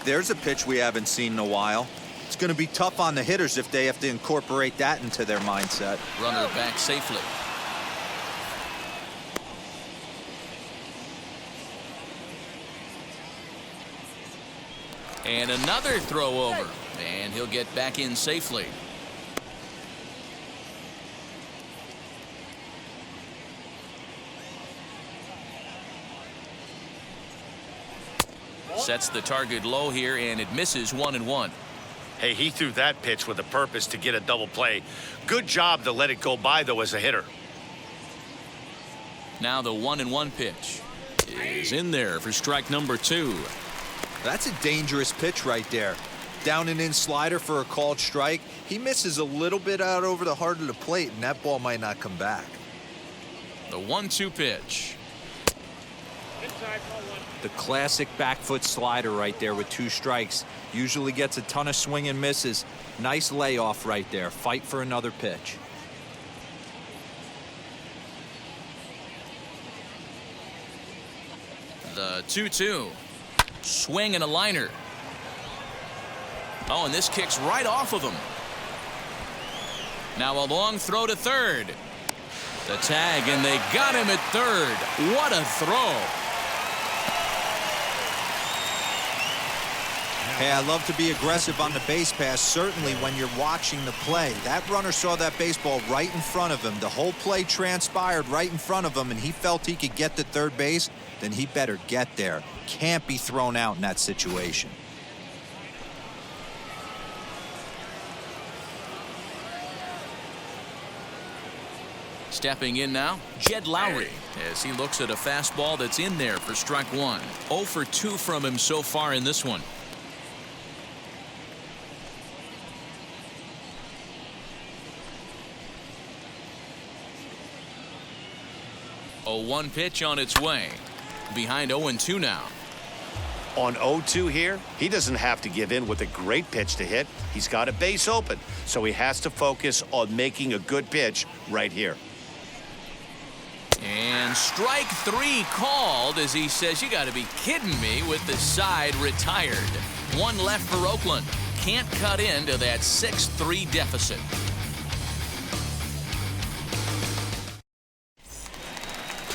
There's a pitch we haven't seen in a while. It's going to be tough on the hitters if they have to incorporate that into their mindset. Runner back safely. And another throw over. And he'll get back in safely. Sets the target low here, and it misses. 1-1. Hey, he threw that pitch with a purpose to get a double play. Good job to let it go by, though, as a hitter. Now the 1-1 pitch is in there for strike number 2. That's a dangerous pitch right there. Down and in slider for a called strike. He misses a little bit out over the heart of the plate, and that ball might not come back. The 1-2 pitch. Inside, ball one. The classic back foot slider right there with 2 strikes. Usually gets a ton of swing and misses. Nice layoff right there. Fight for another pitch. The 2-2. Swing and a liner. Oh, and this kicks right off of him. Now a long throw to third. The tag, and they got him at third. What a throw. Hey, I love to be aggressive on the base pass, certainly when you're watching the play. That runner saw that baseball right in front of him. The whole play transpired right in front of him, and he felt he could get to third base. Then he better get there. Can't be thrown out in that situation. Stepping in now, Jed Lowry, as he looks at a fastball that's in there for strike 1. 0 for 2 from him so far in this one. 0-1 pitch on its way. Behind 0-2 now. On 0-2 here, he doesn't have to give in with a great pitch to hit. He's got a base open, so he has to focus on making a good pitch right here. And strike 3 called as he says, "You got to be kidding me," with the side retired. 1 left for Oakland. Can't cut into that 6-3 deficit.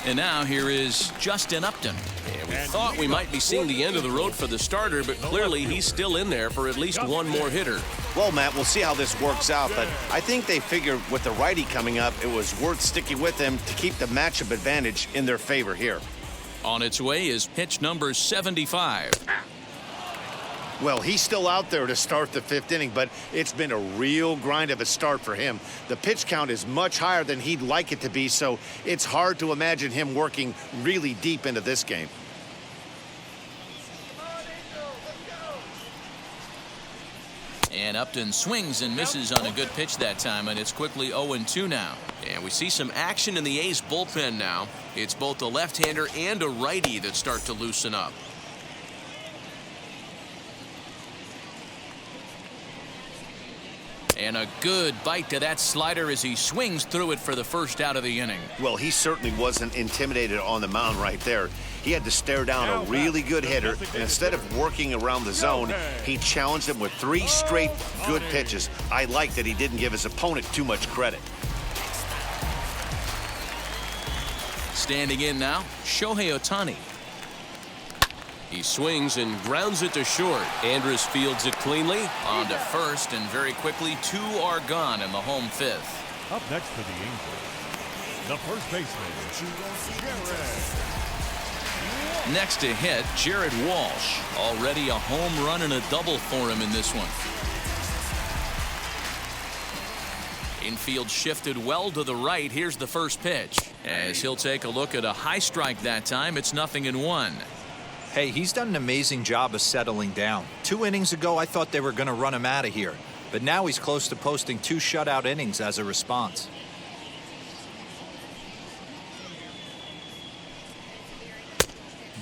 And now here is Justin Upton. And we thought we might be seeing the end of the road for the starter, but clearly he's still in there for at least one more hitter. Well, Matt, we'll see how this works out, but I think they figured with the righty coming up, it was worth sticking with him to keep the matchup advantage in their favor here. On its way is pitch number 75. Well, he's still out there to start the 5th inning, but it's been a real grind of a start for him. The pitch count is much higher than he'd like it to be, so it's hard to imagine him working really deep into this game. And Upton swings and misses on a good pitch that time, and it's quickly 0-2 now. And we see some action in the A's bullpen now. It's both a left-hander and a righty that start to loosen up. And a good bite to that slider as he swings through it for the first out of the inning. Well, he certainly wasn't intimidated on the mound right there. He had to stare down a really good hitter, and instead of working around the zone, he challenged him with 3 straight good pitches. I like that he didn't give his opponent too much credit. Standing in now, Shohei Ohtani. He swings and grounds it to short. Andrus fields it cleanly. On to first, and very quickly 2 are gone in the home 5th. Up next for the Angels, the first baseman, Jared. Next to hit, Jared Walsh. Already a home run and a double for him in this one. Infield shifted well to the right. Here's the first pitch. As he'll take a look at a high strike that time, it's 0-1. Hey, he's done an amazing job of settling down. 2 innings ago, I thought they were going to run him out of here. But now he's close to posting 2 shutout innings as a response.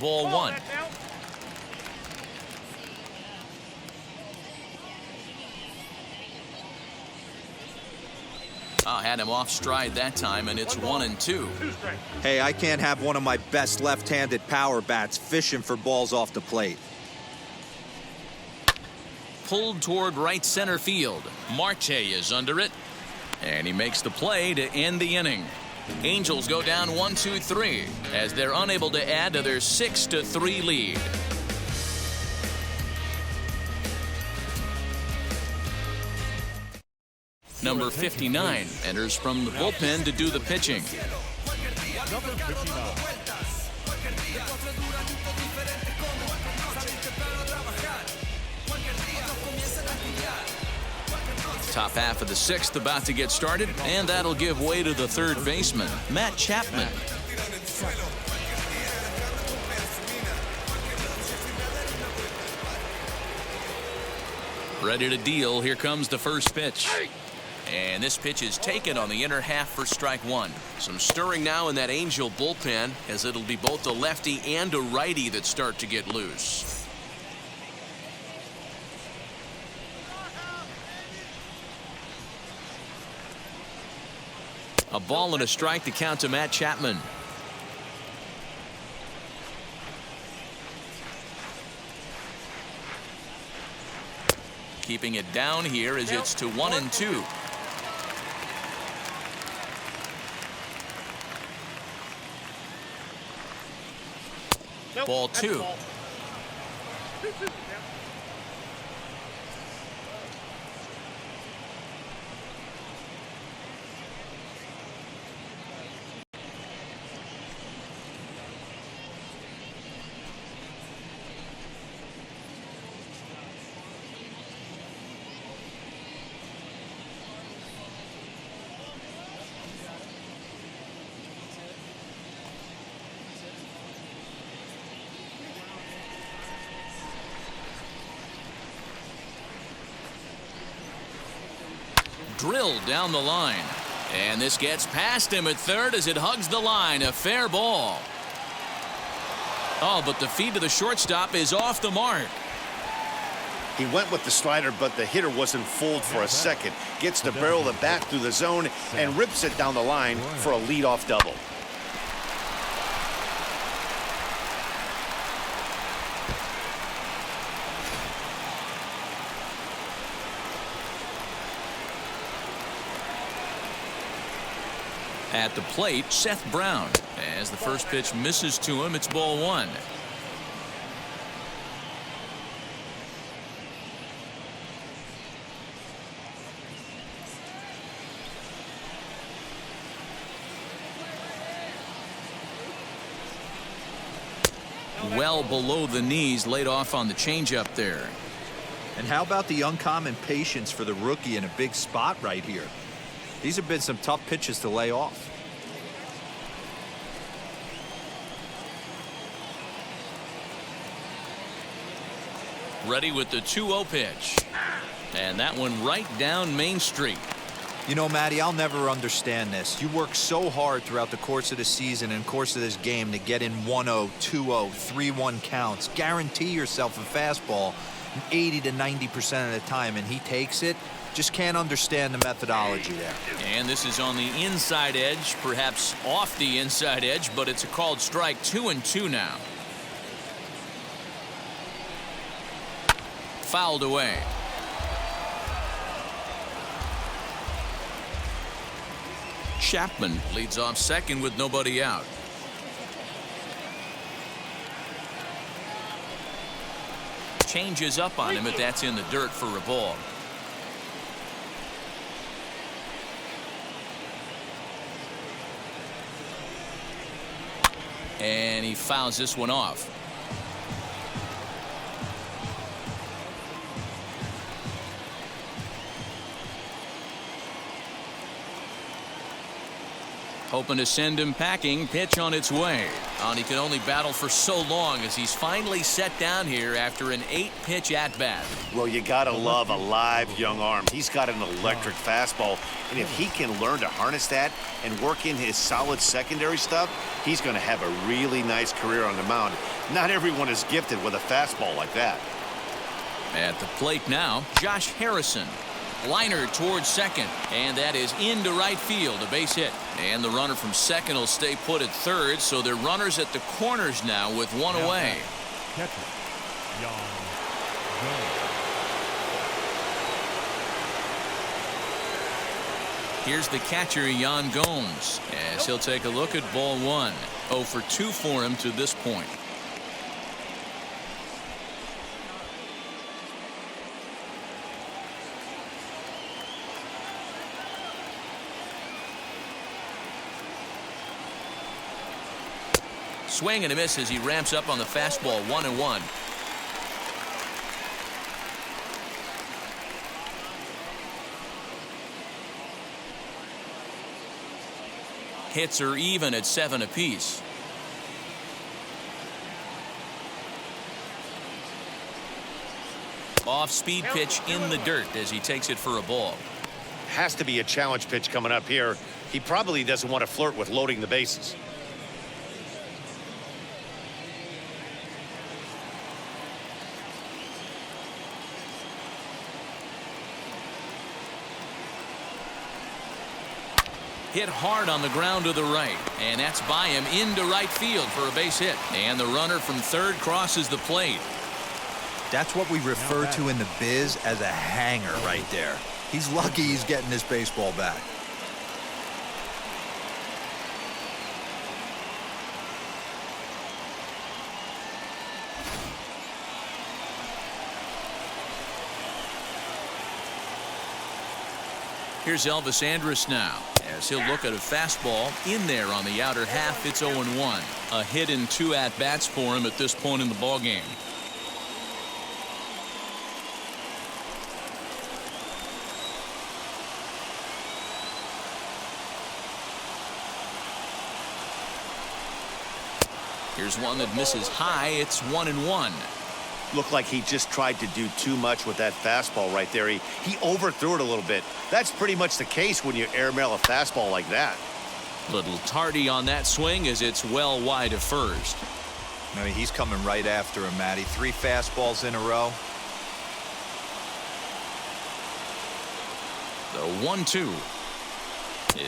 Ball 1. Had him off stride that time, and it's 1-2. Hey, I can't have one of my best left-handed power bats fishing for balls off the plate. Pulled toward right center field. Marte is under it, and he makes the play to end the inning. Angels go down 1-2-3 as they're unable to add to their 6-3 lead. Number 59 enters from the bullpen to do the pitching. Number 59. Top half of the 6th about to get started, and that'll give way to the 3rd baseman, Matt Chapman. Ready to deal. Here comes the first pitch. And this pitch is taken on the inner half for strike one. Some stirring now in that Angel bullpen, as it'll be both a lefty and a righty that start to get loose. A ball and a strike to count to Matt Chapman. Keeping it down here as it's to 1-2. Ball two. Drilled down the line, and this gets past him at third as it hugs the line. A fair ball. Oh, but the feed to the shortstop is off the mark. He went with the slider, but the hitter wasn't fooled for a second. Gets the barrel of the bat through the zone and rips it down the line for a leadoff double. At the plate, Seth Brown. As the first pitch misses to him, it's ball one. Well below the knees, laid off on the changeup there. And how about the uncommon patience for the rookie in a big spot right here? These have been some tough pitches to lay off. Ready with the 2-0 pitch. And that one right down Main Street. You know, Matty, I'll never understand this. You work so hard throughout the course of the season and course of this game to get in 1-0, 2-0, 3-1 counts. Guarantee yourself a fastball 80 to 90% of the time, and he takes it. Just can't understand the methodology there. And this is on the inside edge, perhaps off the inside edge, but it's a called strike. 2-2 now. Fouled away. Chapman leads off second with nobody out. Changes up on him, but that's in the dirt for a ball. And he fouls this one off. Hoping to send him packing. Pitch on its way. And he can only battle for so long as he's finally set down here after an 8-pitch at-bat. Well, you gotta love a live young arm. He's got an electric fastball, and if he can learn to harness that and work in his solid secondary stuff, he's gonna have a really nice career on the mound. Not everyone is gifted with a fastball like that. At the plate now, Josh Harrison. Liner towards second, and that is into right field, a base hit. And the runner from second will stay put at third, so they're runners at the corners now with one away. Catcher, Jan Gomes. Here's the catcher, Jan Gomes, as he'll take a look at ball one. 0 for 2 for him to this point. Swing and a miss as he ramps up on the fastball. 1-1. Hits are even at 7 apiece. Off-speed pitch in the dirt as he takes it for a ball. Has to be a challenge pitch coming up here. He probably doesn't want to flirt with loading the bases. Hit hard on the ground to the right, and that's by him into right field for a base hit. And the runner from third crosses the plate. That's what we refer to in the biz as a hanger right there. He's lucky he's getting this baseball back. Here's Elvis Andrus now, as he'll look at a fastball in there on the outer half. It's 0-1. A hit and 2 at-bats for him at this point in the ballgame. Here's one that misses high. It's 1-1. Looked like he just tried to do too much with that fastball right there. He overthrew it a little bit. That's pretty much the case when you airmail a fastball like that. Little tardy on that swing as it's well wide of first. I mean, he's coming right after him, Matty. 3 fastballs in a row. The 1-2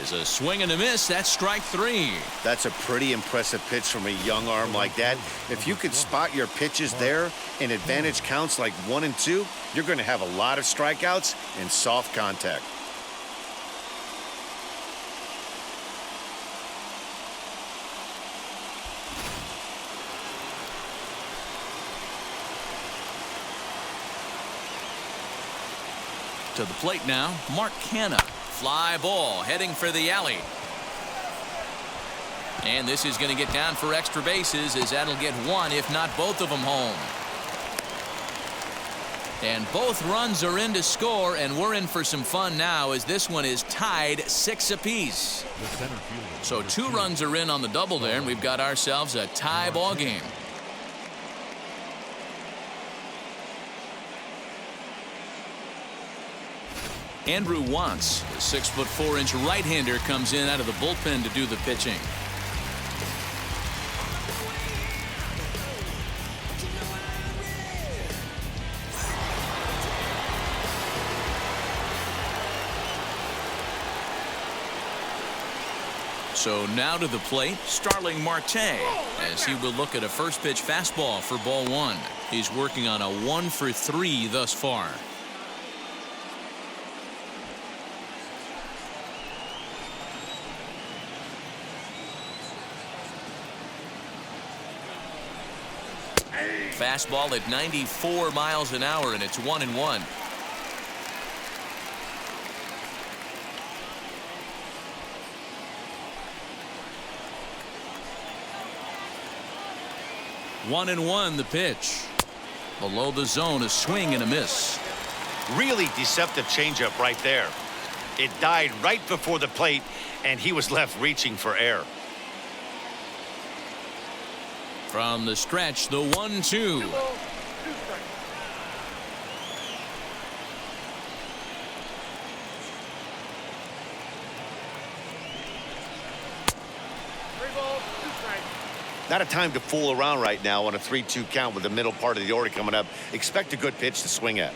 is a swing and a miss. That's strike 3. That's a pretty impressive pitch from a young arm like that. If you could spot your pitches there in advantage counts like 1 and 2, you're going to have a lot of strikeouts and soft contact. To the plate now, Mark Canha. Fly ball heading for the alley. And this is going to get down for extra bases, as that'll get one, if not both of them, home. And both runs are in to score, and we're in for some fun now as this one is tied 6 apiece. So 2 runs are in on the double there, and we've got ourselves a tie ball game. Andrew Wantz, the 6'4" right-hander, comes in out of the bullpen to do the pitching. So now to the plate, Starling Marte, as he will look at a first pitch fastball for ball 1. He's working on a 1 for 3 thus far. Fastball at 94 miles an hour, and it's 1-1. One and one, the pitch. Below the zone, a swing and a miss. Really deceptive changeup right there. It died right before the plate, and he was left reaching for air. From the stretch, the 1-2. Not a time to fool around right now on a 3-2 count with the middle part of the order coming up. Expect a good pitch to swing at.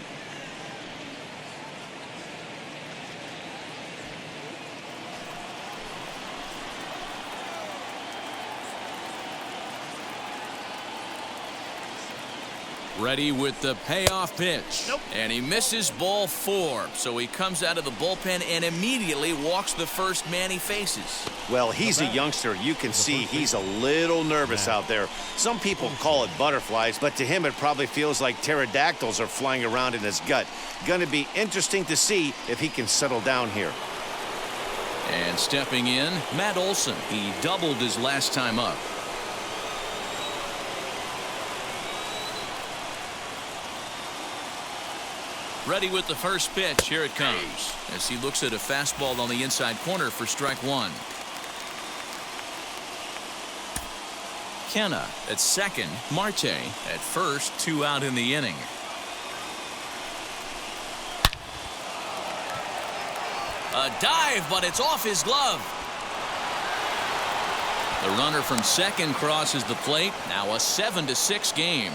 Ready with the payoff pitch. Nope. And he misses ball 4. So he comes out of the bullpen and immediately walks the first man he faces. Well, he's a youngster. You can see he's a little nervous out there. Some people call it butterflies, but to him it probably feels like pterodactyls are flying around in his gut. Going to be interesting to see if he can settle down here. And stepping in, Matt Olson. He doubled his last time up. Ready with the first pitch. Here it comes as he looks at a fastball on the inside corner for strike 1. Canha at second, Marte at first, 2 out in the inning. A dive, but it's off his glove. The runner from second crosses the plate. Now a 7-6 game.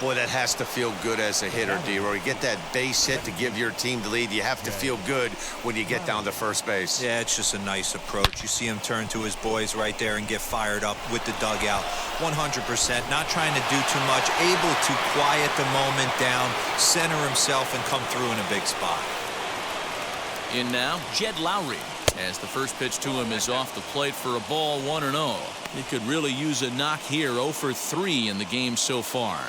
Boy, that has to feel good as a hitter, D-Roy. You get that base hit to give your team the lead. You have to feel good when you get down to first base. Yeah, it's just a nice approach. You see him turn to his boys right there and get fired up with the dugout. 100%, not trying to do too much, able to quiet the moment down, center himself, and come through in a big spot. In now, Jed Lowry, as the first pitch to him is off the plate for a ball, 1-0. He could really use a knock here. 0 for 3 in the game so far.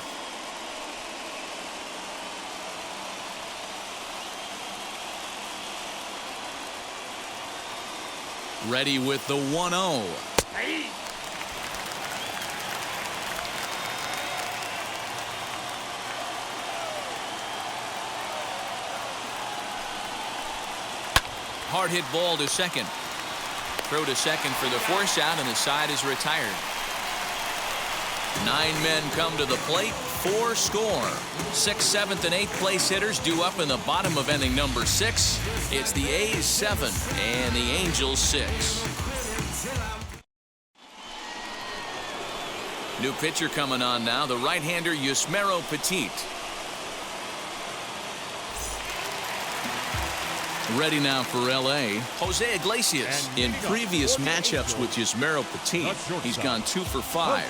Ready with the 1-0. Hard hit ball to second. Throw to second for the force out, and the side is retired. 9 men come to the plate, 4 score. 6th, 7th, and 8th place hitters due up in the bottom of inning number 6. It's the A's 7 and the Angels 6. New pitcher coming on now, the right-hander Yusmeiro Petit. Ready now for L.A., Jose Iglesias. In previous matchups with Yusmeiro Petit, he's gone 2 for 5.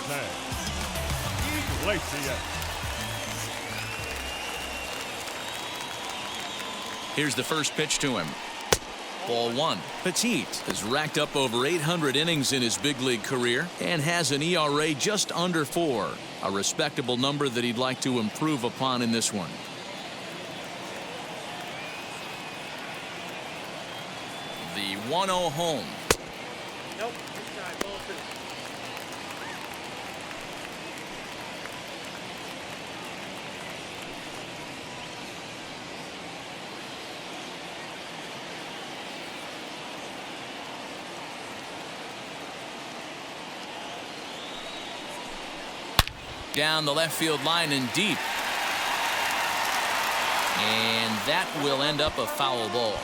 Here's the first pitch to him. Ball 1. Petit has racked up over 800 innings in his big league career and has an ERA just under 4. A respectable number that he'd like to improve upon in this one. The 1-0 home. Nope. Inside, ball 2. Down the left field line and deep. And that will end up a foul ball.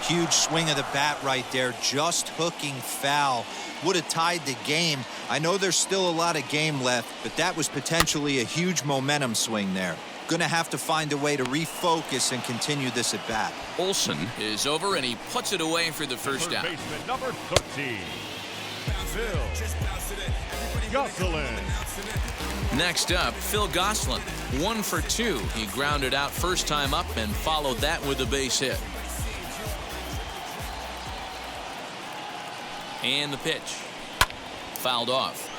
Huge swing of the bat right there, just hooking foul. Would have tied the game. I know there's still a lot of game left, but that was potentially a huge momentum swing there. Gonna have to find a way to refocus and continue this at bat. Olsen is over, and he puts it away for the first out. Baseman number 13, Phil Gosselin. Next up, Phil Gosselin. 1 for 2. He grounded out first time up and followed that with a base hit. And the pitch. Fouled off.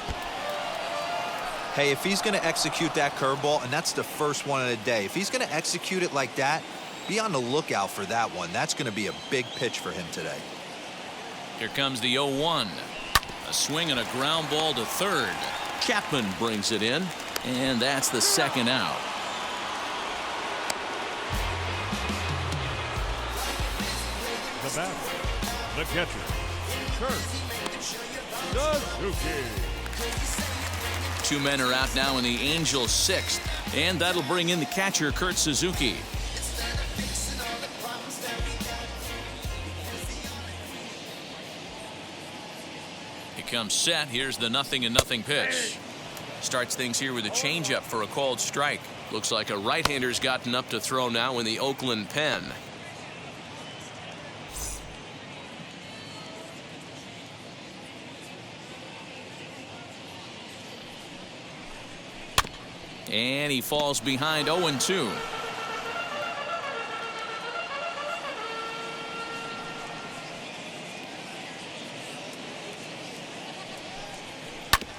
Hey, if he's going to execute that curveball, and that's the first one of the day, if he's going to execute it like that, be on the lookout for that one. That's going to be a big pitch for him today. Here comes the 0-1. A swing and a ground ball to third. Chapman brings it in, and that's the second out. The batter, the catcher, Kurt Suzuki. 2 men are out now in the Angels 6th, and that'll bring in the catcher, Kurt Suzuki. He comes set. Here's the 0-0 pitch. Starts things here with a changeup for a called strike. Looks like a right-hander's gotten up to throw now in the Oakland pen. And he falls behind 0-2.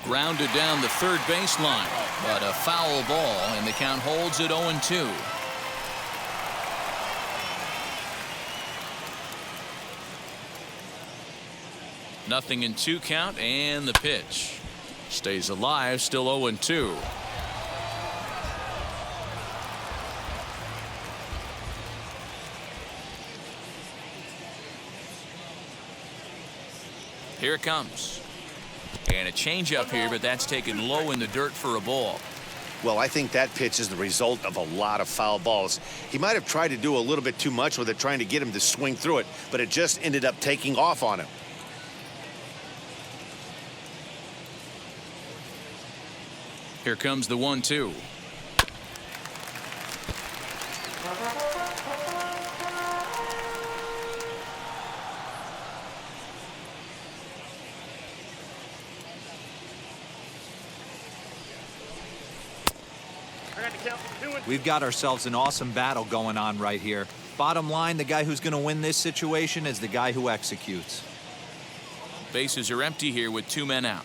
Grounded down the third baseline, but a foul ball, and the count holds at 0-2. Nothing in 2 count, and the pitch stays alive, still 0-2. Here it comes. And a changeup here, but that's taken low in the dirt for a ball. Well, I think that pitch is the result of a lot of foul balls. He might have tried to do a little bit too much with it, trying to get him to swing through it, but it just ended up taking off on him. Here comes the 1-2. We've got ourselves an awesome battle going on right here. Bottom line, the guy who's going to win this situation is the guy who executes. Bases are empty here with 2 men out.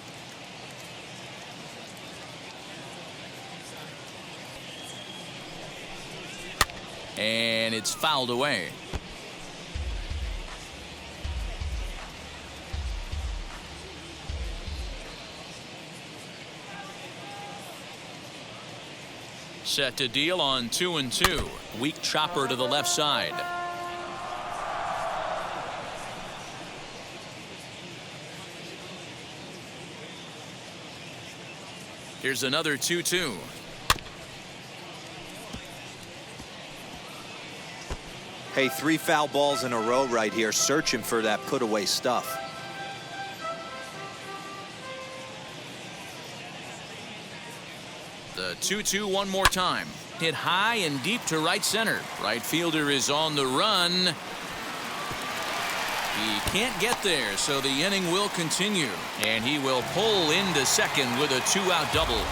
And it's fouled away. Set to deal on 2-2. Weak chopper to the left side. Here's another 2-2. Hey, 3 foul balls in a row right here, searching for that put away stuff. The 2-2 one more time. Hit high and deep to right center. Right fielder is on the run. He can't get there, so the inning will continue. And he will pull into second with a 2-out double.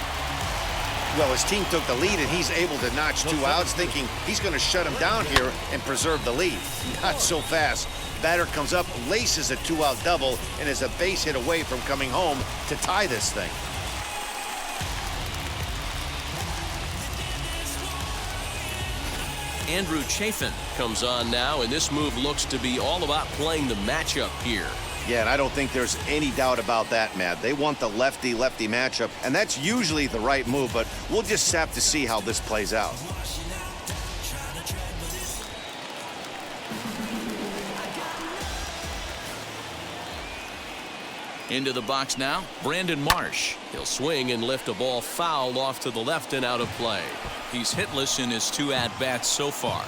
Well, his team took the lead, and he's able to notch 2 outs, thinking he's going to shut him down here and preserve the lead. Not so fast. Batter comes up, laces a 2-out double, and is a base hit away from coming home to tie this thing. Andrew Chafin comes on now, and this move looks to be all about playing the matchup here. Yeah, and I don't think there's any doubt about that, Matt. They want the lefty-lefty matchup, and that's usually the right move, but we'll just have to see how this plays out. Into the box now, Brandon Marsh. He'll swing and lift a ball foul off to the left and out of play. He's hitless in his 2 at-bats so far.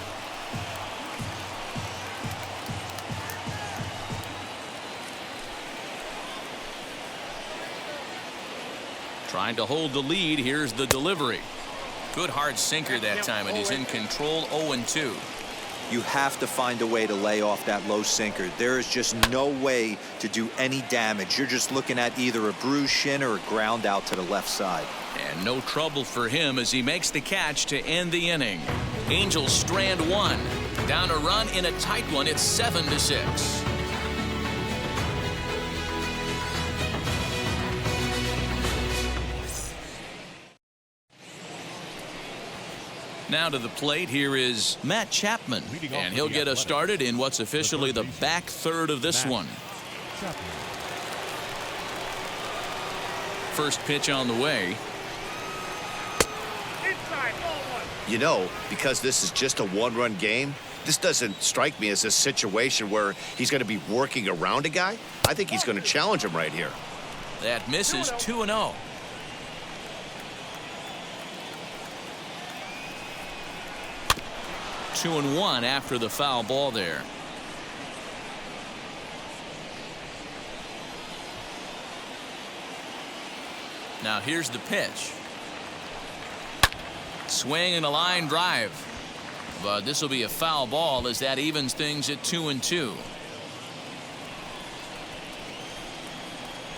Trying to hold the lead. Here's the delivery. Good hard sinker that time, and he's in control. 0-2. You have to find a way to lay off that low sinker. There is just no way to do any damage. You're just looking at either a bruised shin or a ground out to the left side. And no trouble for him as he makes the catch to end the inning. Angels strand 1. Down a run in a tight one. It's 7-6. Now to the plate, here is Matt Chapman, and he'll get us started in what's officially the back third of this one. First pitch on the way. You know, because this is just a 1-run game, this doesn't strike me as a situation where he's going to be working around a guy. I think he's going to challenge him right here. That misses. 2-0. Two and 1 after the foul ball there. Now here's the pitch. Swing and a line drive. But this will be a foul ball as that evens things at 2-2.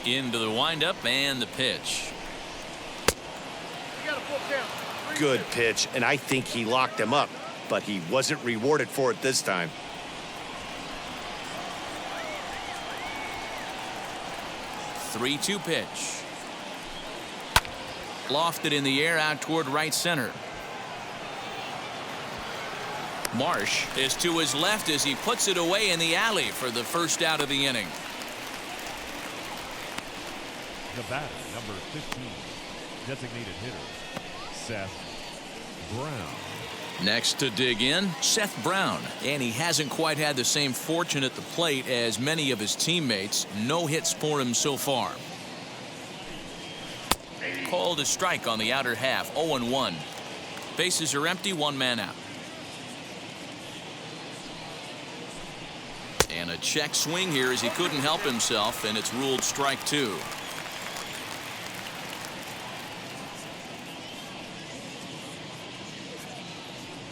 Into the windup and the pitch. Good pitch, and I think he locked him up, but he wasn't rewarded for it this time. Three-two pitch. Lofted in the air out toward right center. Marsh is to his left as he puts it away in the alley for the first out of the inning. The batter, number 15, designated hitter, Seth Brown. Next to dig in, Seth Brown, and he hasn't quite had the same fortune at the plate as many of his teammates. No hits for him so far. called a strike on the outer half. 0-1. Bases are empty, one man out. And a check swing here as he couldn't help himself, and it's ruled strike two.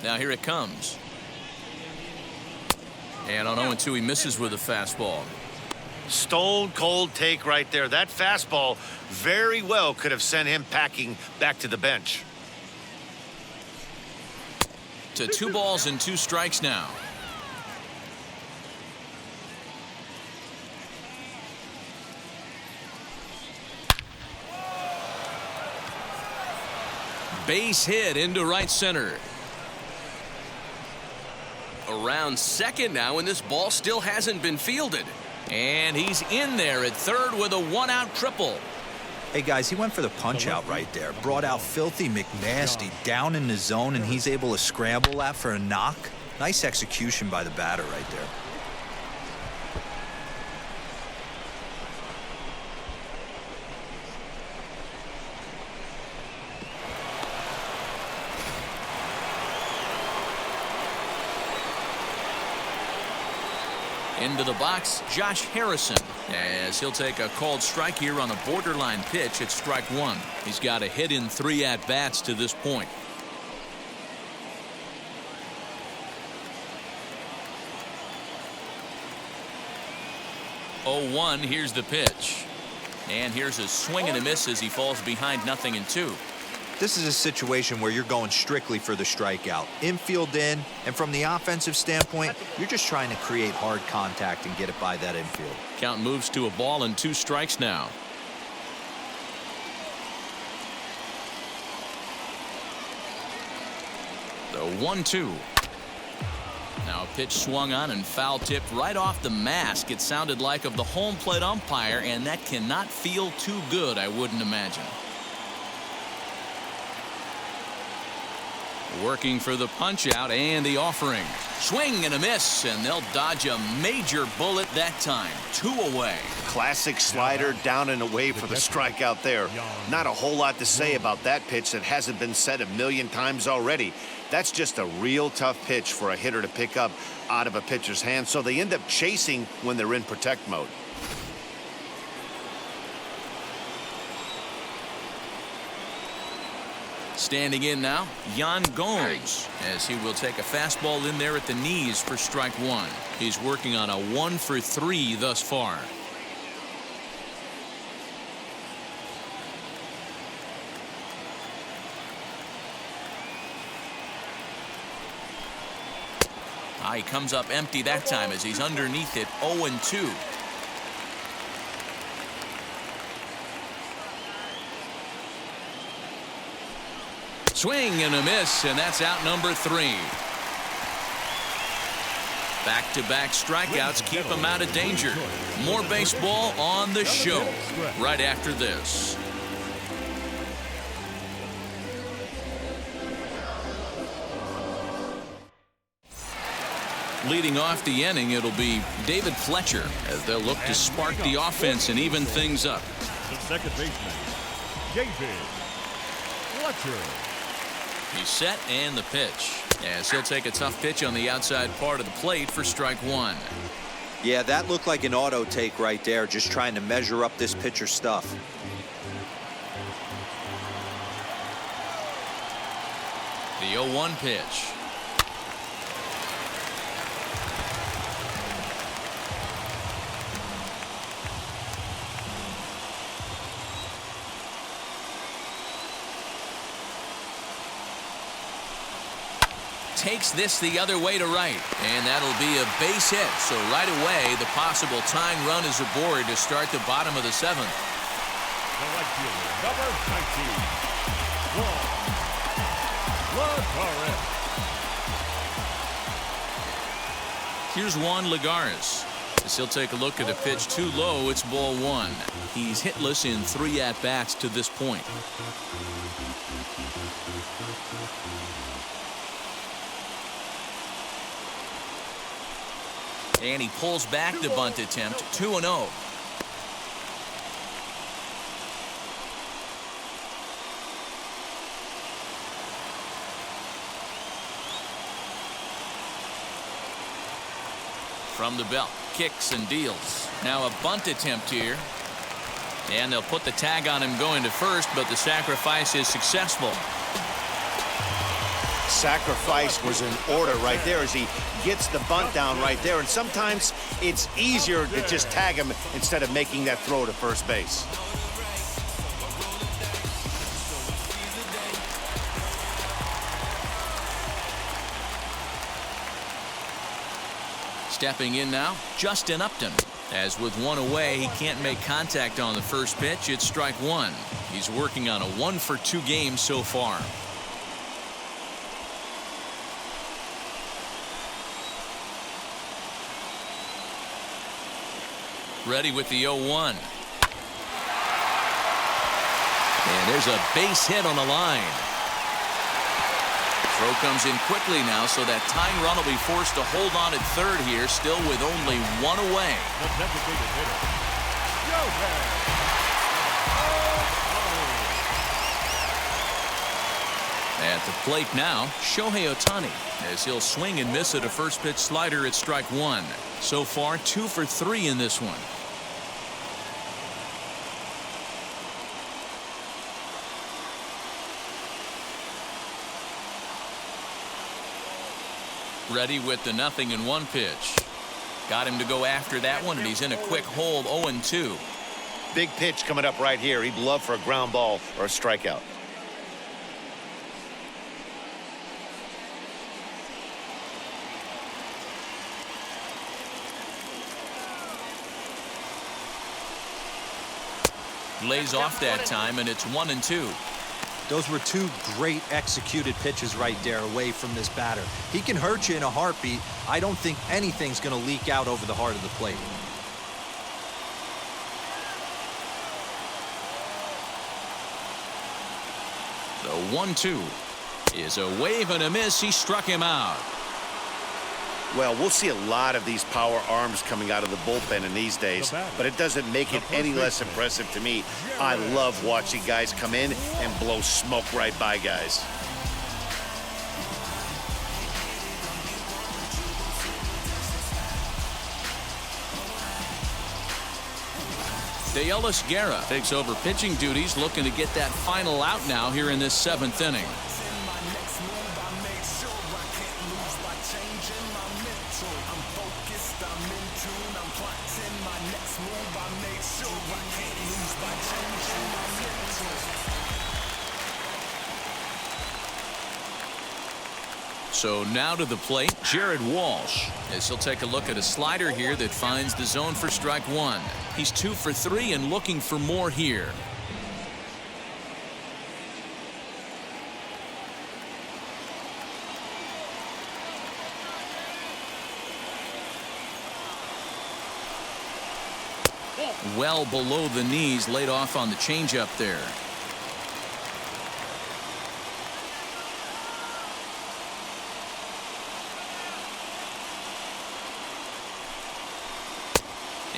Now here it comes. And on 0-2, he misses with a fastball. Stone cold take right there. That fastball very well could have sent him packing back to the bench. To 2 balls and 2 strikes now. Base hit into right center. Around second now, and this ball still hasn't been fielded. And he's in there at third with a 1-out triple. Hey, guys, he went for the punch-out right there. Brought out Filthy McNasty down in the zone, and he's able to scramble that for a knock. Nice execution by the batter right there. Into the box, Josh Harrison, as he'll take a called strike here on a borderline pitch at strike one. He's got a hit in 3 at-bats to this point. Oh, 1, here's the pitch. And here's a swing and a miss as he falls behind 0-2. This is a situation where you're going strictly for the strikeout. Infield in, and from the offensive standpoint, you're just trying to create hard contact and get it by that infield. Count moves to a ball and 2 strikes now. The 1-2. Now a pitch swung on and foul tipped right off the mask, it sounded like, of the home plate umpire, and that cannot feel too good, I wouldn't imagine. Working for the punch out and the offering. Swing and a miss, and they'll dodge a major bullet that time. 2 away. Classic slider down and away for the strikeout there. Not a whole lot to say about that pitch that hasn't been said a million times already. That's just a real tough pitch for a hitter to pick up out of a pitcher's hand, so they end up chasing when they're in protect mode. Standing in now, Yan Gomes, as he will take a fastball in there at the knees for strike one. He's working on a 1-for-3 thus far. He comes up empty that time as he's underneath it. 0-2. Swing and a miss, and that's out number 3. Back-to-back strikeouts keep him out of danger. More baseball on the show right after this. Leading off the inning, it'll be David Fletcher as they'll look to spark the offense and even things up. The second baseman, David Fletcher. He's set, and the pitch, as he'll take a tough pitch on the outside part of the plate for strike one. Yeah, that looked like an auto take right there, just trying to measure up this pitcher's stuff. The 0-1 pitch. Takes this the other way to right, and that'll be a base hit. So right away, the possible tying run is aboard to start the bottom of the 7th. The right fielder, number 19, Juan Lagares. Here's Juan Lagares. As he'll take a look at a pitch too low, it's ball 1. He's hitless in 3 at-bats to this point. And he pulls back the bunt attempt. 2-0. from the belt, kicks and deals. Now a bunt attempt here. And they'll put the tag on him going to first, but the sacrifice is successful. Sacrifice was in order right there as he gets the bunt down right there. And sometimes it's easier to just tag him instead of making that throw to first base. Stepping in now, Justin Upton. As with one away, he can't make contact on the first pitch. It's strike one. He's working on a 1-for-2 game so far. Ready with the 0-1. And there's a base hit on the line. Throw comes in quickly now, so that tying run will be forced to hold on at third here, still with only one away. The designated hitter, Shohei Ohtani. At the plate now, Shohei Ohtani, as he'll swing and miss at a first pitch slider at strike one. So far, 2 for 3 in this one. Ready with the 0-1 pitch. Got him to go after that one, and he's in a quick hold, 0-2. Big pitch coming up right here. He'd love for a ground ball or a strikeout. Lays off that time, and it's 1-2. Those were two great executed pitches right there away from this batter. He can hurt you in a heartbeat. I don't think anything's going to leak out over the heart of the plate. The 1-2 is a wave and a miss. He struck him out. Well, we'll see a lot of these power arms coming out of the bullpen in these days, but it doesn't make it any less impressive to me. I love watching guys come in and blow smoke right by guys. Deolis Guerra takes over pitching duties, looking to get that final out now here in this 7th inning. So now to the plate, Jared Walsh, as he'll take a look at a slider here that finds the zone for strike one. He's 2 for 3 and looking for more here. Well below the knees, laid off on the changeup there.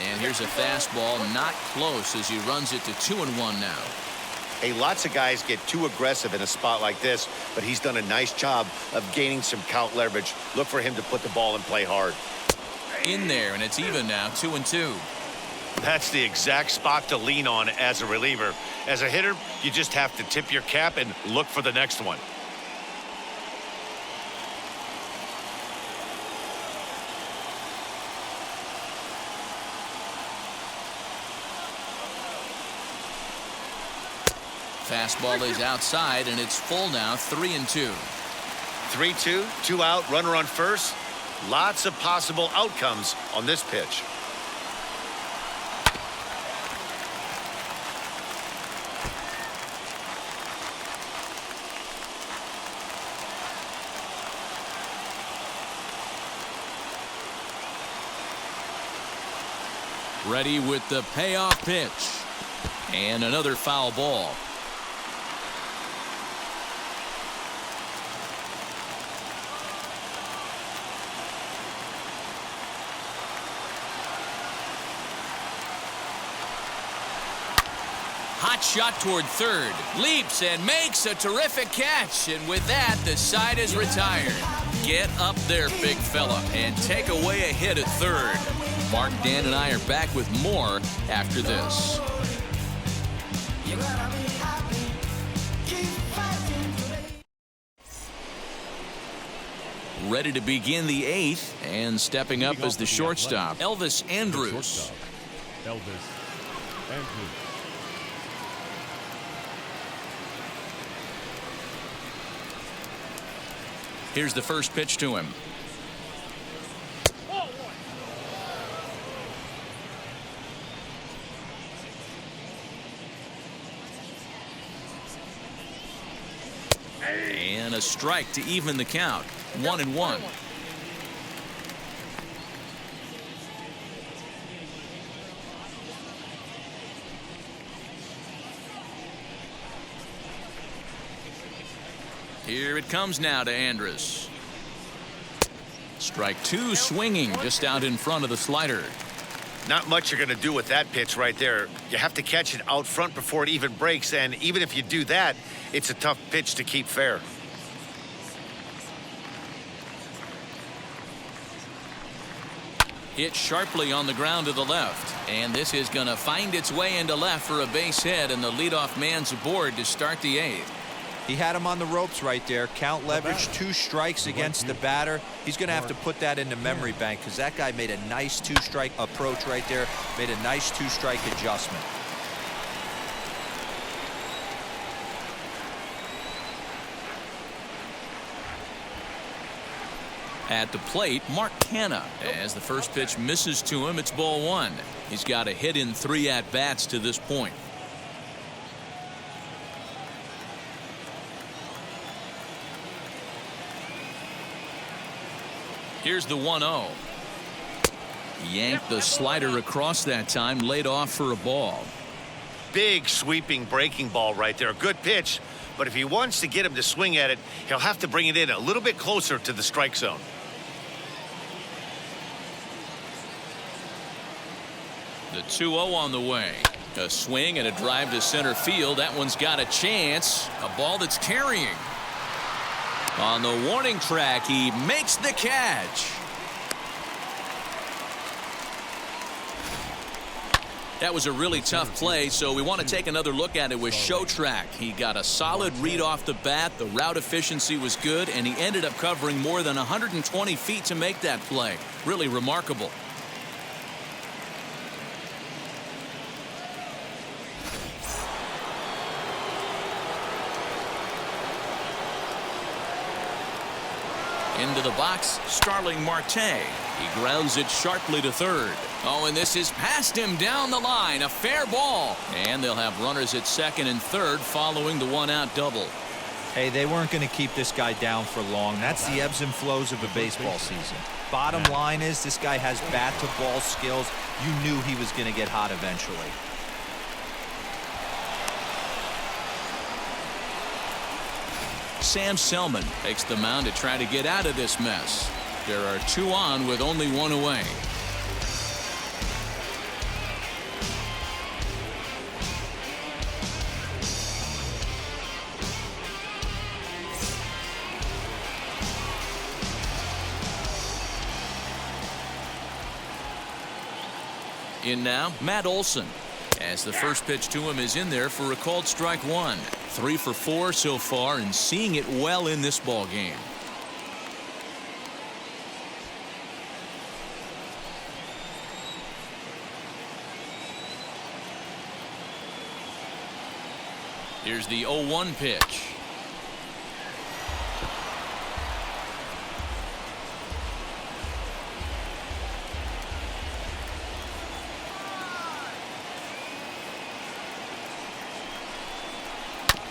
And here's a fastball, not close, as he runs it to 2-1 now. Hey, lots of guys get too aggressive in a spot like this, but he's done a nice job of gaining some count leverage. Look for him to put the ball in play hard. In there, and it's even now, 2-2. That's the exact spot to lean on as a reliever. As a hitter, you just have to tip your cap and look for the next one. Fastball is outside, and it's full now, 3-2. 3-2, 2 out, runner on first. Lots of possible outcomes on this pitch. Ready with the payoff pitch. And another foul ball. Hot shot toward third. Leaps and makes a terrific catch. And with that, the side is retired. Get up there, big fella, and take away a hit at third. Mark, Dan, and I are back with more after this. Ready to begin the 8th, and stepping up as the shortstop, Elvis Andrus. Elvis Andrus. Here's the first pitch to him. And a strike to even the count. 1-1. Here it comes now to Andrus. Strike 2, swinging just out in front of the slider. Not much you're going to do with that pitch right there. You have to catch it out front before it even breaks, and even if you do that, it's a tough pitch to keep fair. Hit sharply on the ground to the left, and this is going to find its way into left for a base hit, and the leadoff man's aboard to start the 8th. He had him on the ropes right there. Count leverage, 2 strikes against the batter. He's going to have to put that into memory bank because that guy made a nice 2-strike approach right there, made a nice 2-strike adjustment. At the plate, Mark Canha. As the first pitch misses to him, it's ball 1. He's got a hit in 3 at-bats to this point. Here's the 1-0. Yanked the slider across that time, laid off for a ball. Big sweeping breaking ball right there. Good pitch, but if he wants to get him to swing at it, he'll have to bring it in a little bit closer to the strike zone. The 2-0 on the way. A swing and a drive to center field. That one's got a chance. A ball that's carrying. On the warning track, he makes the catch. That was a really tough play, so we want to take another look at it with Show Track. He got a solid read off the bat. The route efficiency was good, and he ended up covering more than 120 feet to make that play. Really remarkable. Into the box, Starling Marte. He grounds it sharply to third. Oh, and this is past him down the line. A fair ball. And they'll have runners at second and third following the 1-out double. Hey, they weren't going to keep this guy down for long. That's the ebbs and flows of a baseball season. Bottom line is this guy has bat-to-ball skills. You knew he was going to get hot eventually. Sam Selman takes the mound to try to get out of this mess. There are 2 on with only 1 away. In now, Matt Olson. As the first pitch to him is in there for a called strike 1. 3 for 4 so far and seeing it well in this ball game. Here's the 0-1 pitch.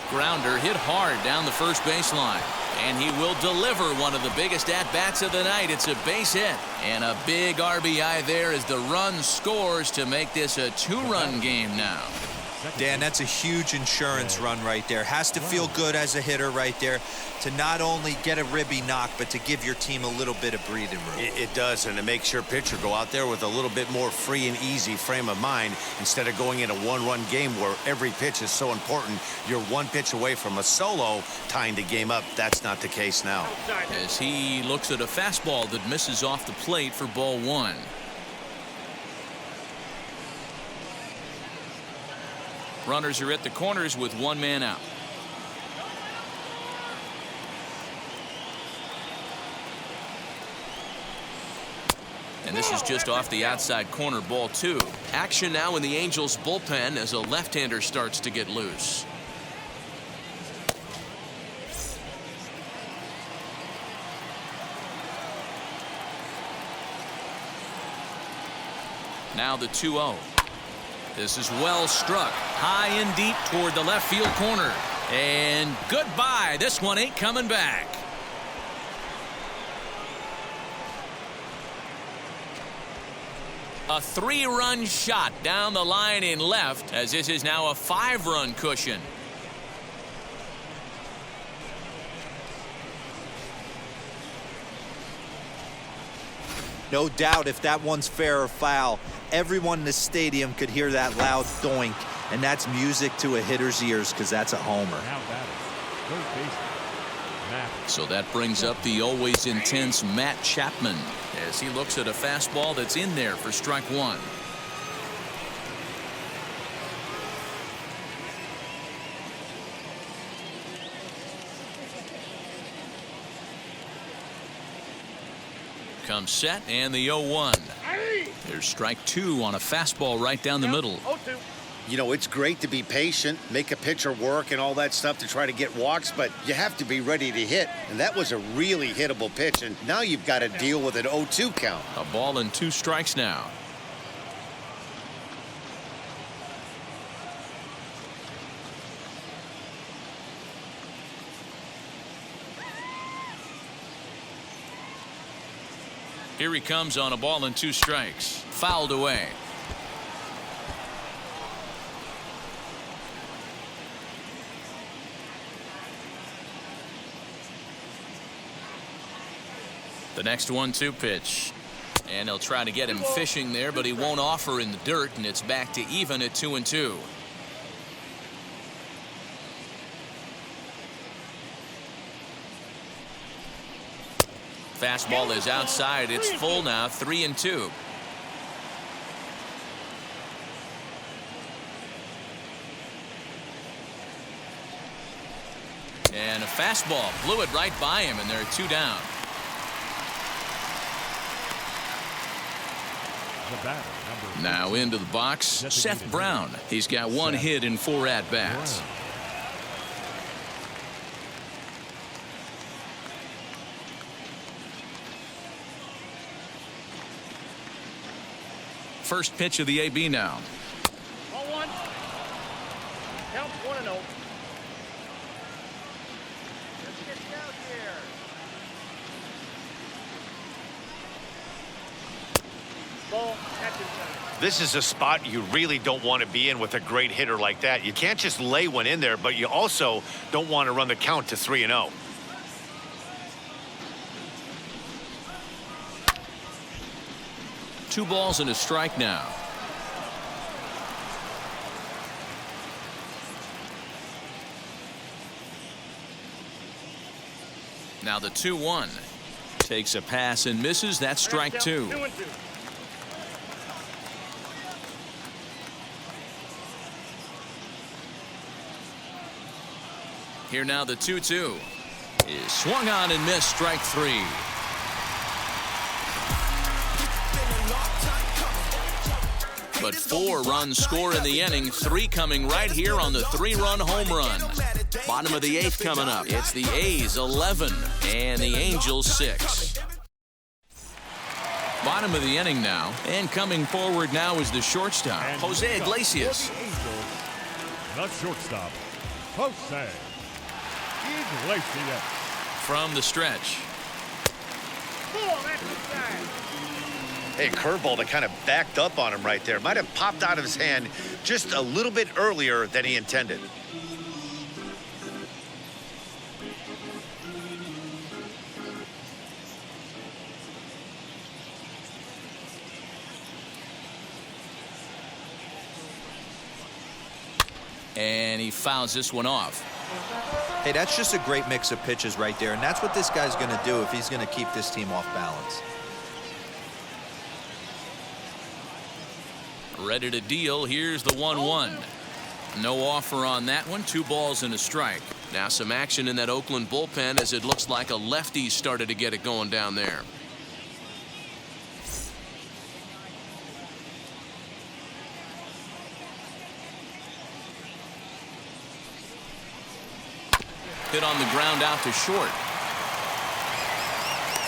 Grounder hit hard down the first baseline. And he will deliver one of the biggest at-bats of the night. It's a base hit. And a big RBI there as the run scores to make this a 2-run game now. Dan, that's a huge insurance run right there. Has to feel good as a hitter right there to not only get a ribby knock, but to give your team a little bit of breathing room. It does, and it makes your pitcher go out there with a little bit more free and easy frame of mind instead of going in a one-run game where every pitch is so important. You're one pitch away from a solo tying the game up. That's not the case now. As he looks at a fastball that misses off the plate for ball one. Runners are at the corners with one man out. And this is just off the outside corner, ball two. Action now in the Angels bullpen as a left-hander starts to get loose. Now the 2-0. This is well struck, high and deep toward the left field corner. And goodbye. This one ain't coming back. A 3-run shot down the line in left, as this is now a 5-run cushion. No doubt if that one's fair or foul, everyone in the stadium could hear that loud doink, and that's music to a hitter's ears because that's a homer. Now batting, third baseman, Matt. So that brings up the always intense Matt Chapman as he looks at a fastball that's in there for strike one. Comes set and the 0-1. There's strike two on a fastball right down the middle. 0-2. You know, it's great to be patient, make a pitcher work and all that stuff to try to get walks, but you have to be ready to hit. And that was a really hittable pitch, and now you've got to deal with an 0-2 count. A ball and 2 strikes now. Here he comes on a ball and 2 strikes. Fouled away. The next 1-2 pitch. And he'll try to get him fishing there, but he won't offer in the dirt, and it's back to even at 2-2. Fastball is outside. It's full now, 3-2. And a fastball blew it right by him, and there are 2 down. The batter, number Now into the box, Seth Brown. He's got 1 hit in 4 at-bats. First pitch of the AB now. 0-1. Count 1-0. Let's get down here. Ball, catching time. This is a spot you really don't want to be in with a great hitter like that. You can't just lay one in there, but you also don't want to run the count to 3-0. Two balls and a strike now. Now the 2-1. Takes a pass and misses. That's strike 2. 2-2. Here now the 2-2 is swung on and missed. Strike 3. But 4 runs score in the inning, 3 coming right here on the 3-run home run. Bottom of the 8th coming up. It's the A's 11 and the Angels 6. Bottom of the inning now, and coming forward now is the shortstop, Jose Iglesias. the shortstop, Jose From the stretch. Ball, that's inside. Hey, curveball that kind of backed up on him right there. Might have popped out of his hand just a little bit earlier than he intended. And he fouls this one off. Hey, that's just a great mix of pitches right there, and that's what this guy's going to do if he's going to keep this team off balance. Ready to deal. Here's the 1-1. No offer on that one. 2 balls and a strike. Now some action in that Oakland bullpen as it looks like a lefty started to get it going down there. Hit on the ground out to short.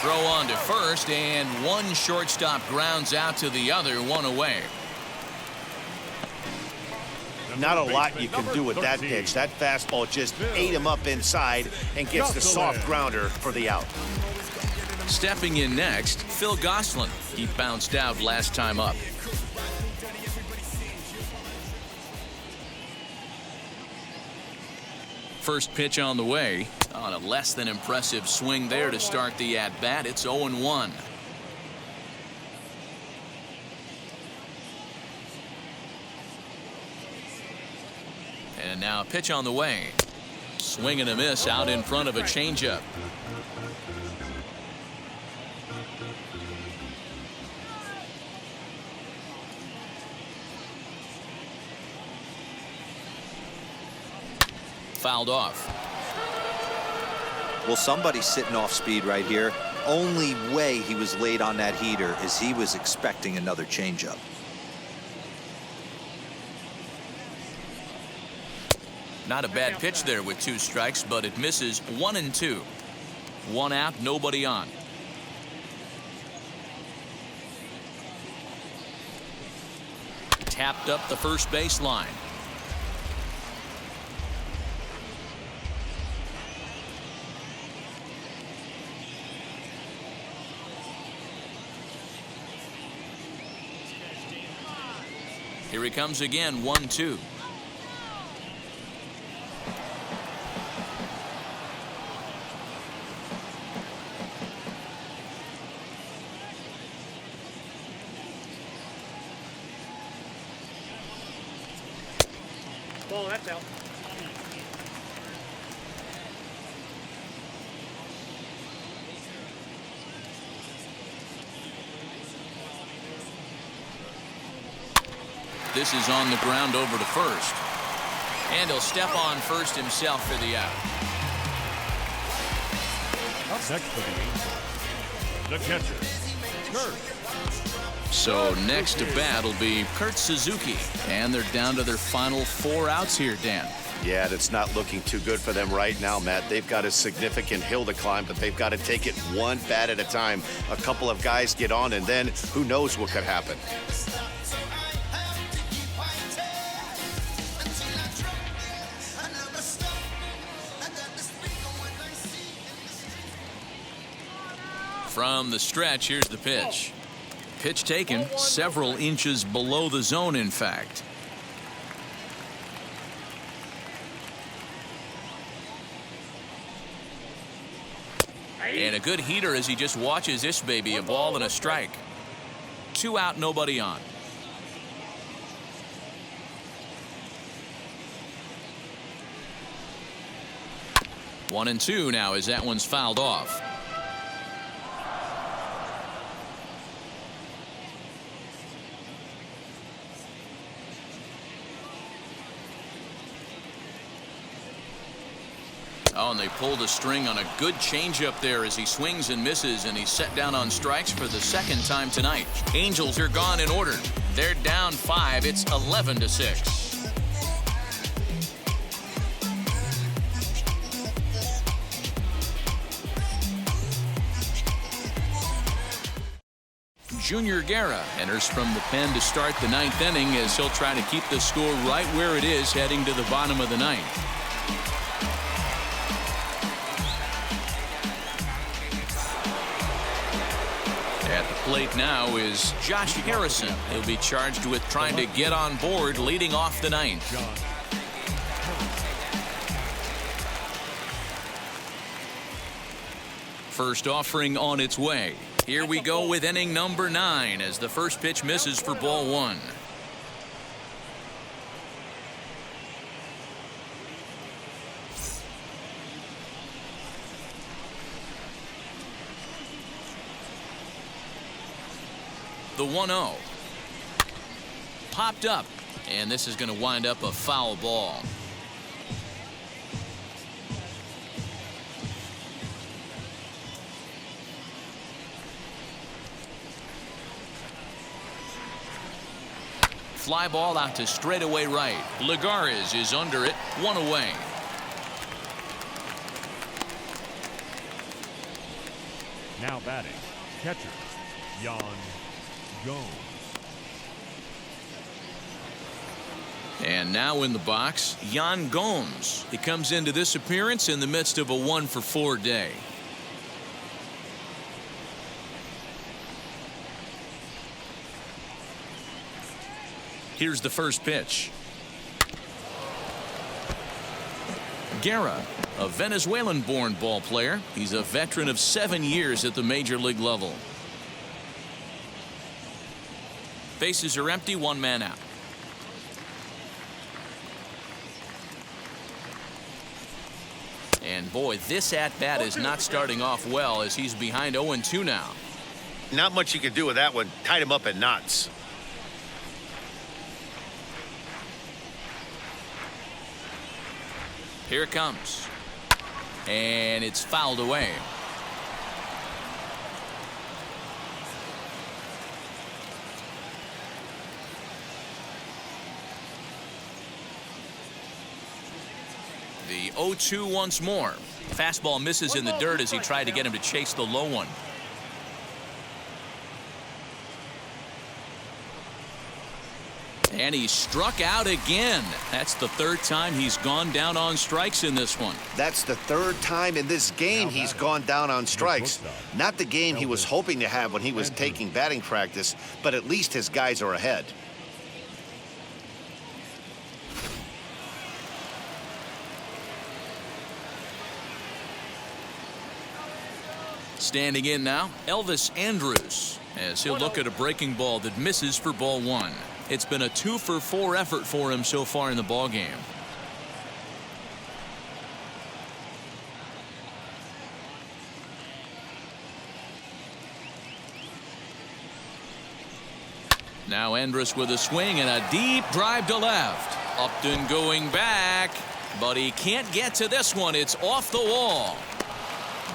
Throw on to first, and one shortstop grounds out to the other, 1 away. Not a lot you can do with that pitch. That fastball just ate him up inside and gets the soft grounder for the out. Stepping in next, Phil Gosselin. He bounced out last time up. First pitch on the way. On a less than impressive swing there to start the at-bat. It's 0-1. And now a pitch on the way. Swing and a miss out in front of a changeup. Fouled off. Well, somebody's sitting off speed right here. Only way he was late on that heater is he was expecting another changeup. Not a bad pitch there with 2 strikes, but it misses. 1-2. 1 out, nobody on. Tapped up the first baseline. Here he comes again, 1-2. Ball, that's out. This is on the ground over to first. And he'll step on first himself for the out. Up next for the Angels, the catcher, Kurt. So next to bat will be Kurt Suzuki. And they're down to their final 4 outs here, Dan. Yeah, that's not looking too good for them right now, Matt. They've got a significant hill to climb, but they've got to take it one bat at a time. A couple of guys get on, and then who knows what could happen. From the stretch, here's the pitch. Pitch taken several inches below the zone, in fact. And a good heater as he just watches this baby, a ball and a strike. 2 out, nobody on. One and two now as that one's fouled off. Oh, and they pulled a string on a good changeup there as he swings and misses, and he's set down on strikes for the second time tonight. Angels are gone in order. They're down 5. It's 11-6. Junior Guerra enters from the pen to start the 9th inning as he'll try to keep the score right where it is heading to the bottom of the 9th. plate now is Josh Harrison. He'll be charged with trying to get on board leading off the ninth. First offering on its way. Here we go with inning number 9 as the first pitch misses for ball 1. The 1-0. Popped up, and this is going to wind up a foul ball. Fly ball out to straightaway right. Lagares is under it, 1 away. Now batting, catcher, Yan Gomes. And now in the box, Yan Gomes. He comes into this appearance in the midst of a 1-for-4 day. Here's the first pitch. Guerra, a Venezuelan-born ball player. He's a veteran of 7 years at the major league level. Bases are empty, 1 man out. And boy, this at-bat is not starting off well as he's behind 0-2 now. Not much you can do with that one. Tied him up in knots. Here it comes. And it's fouled away. The 0-2 once more. Fastball misses in the dirt as he tried to get him to chase the low one. And he struck out again. That's the 3rd time he's gone down on strikes in this one. That's the 3rd time in this game he's gone down on strikes. Not the game he was hoping to have when he was taking batting practice, but at least his guys are ahead. Standing in now, Elvis Andrus, as he'll look at a breaking ball that misses for ball 1. It's been a 2-for-4 effort for him so far in the ballgame. Now Andrus with a swing and a deep drive to left. Upton going back, but he can't get to this one. It's off the wall.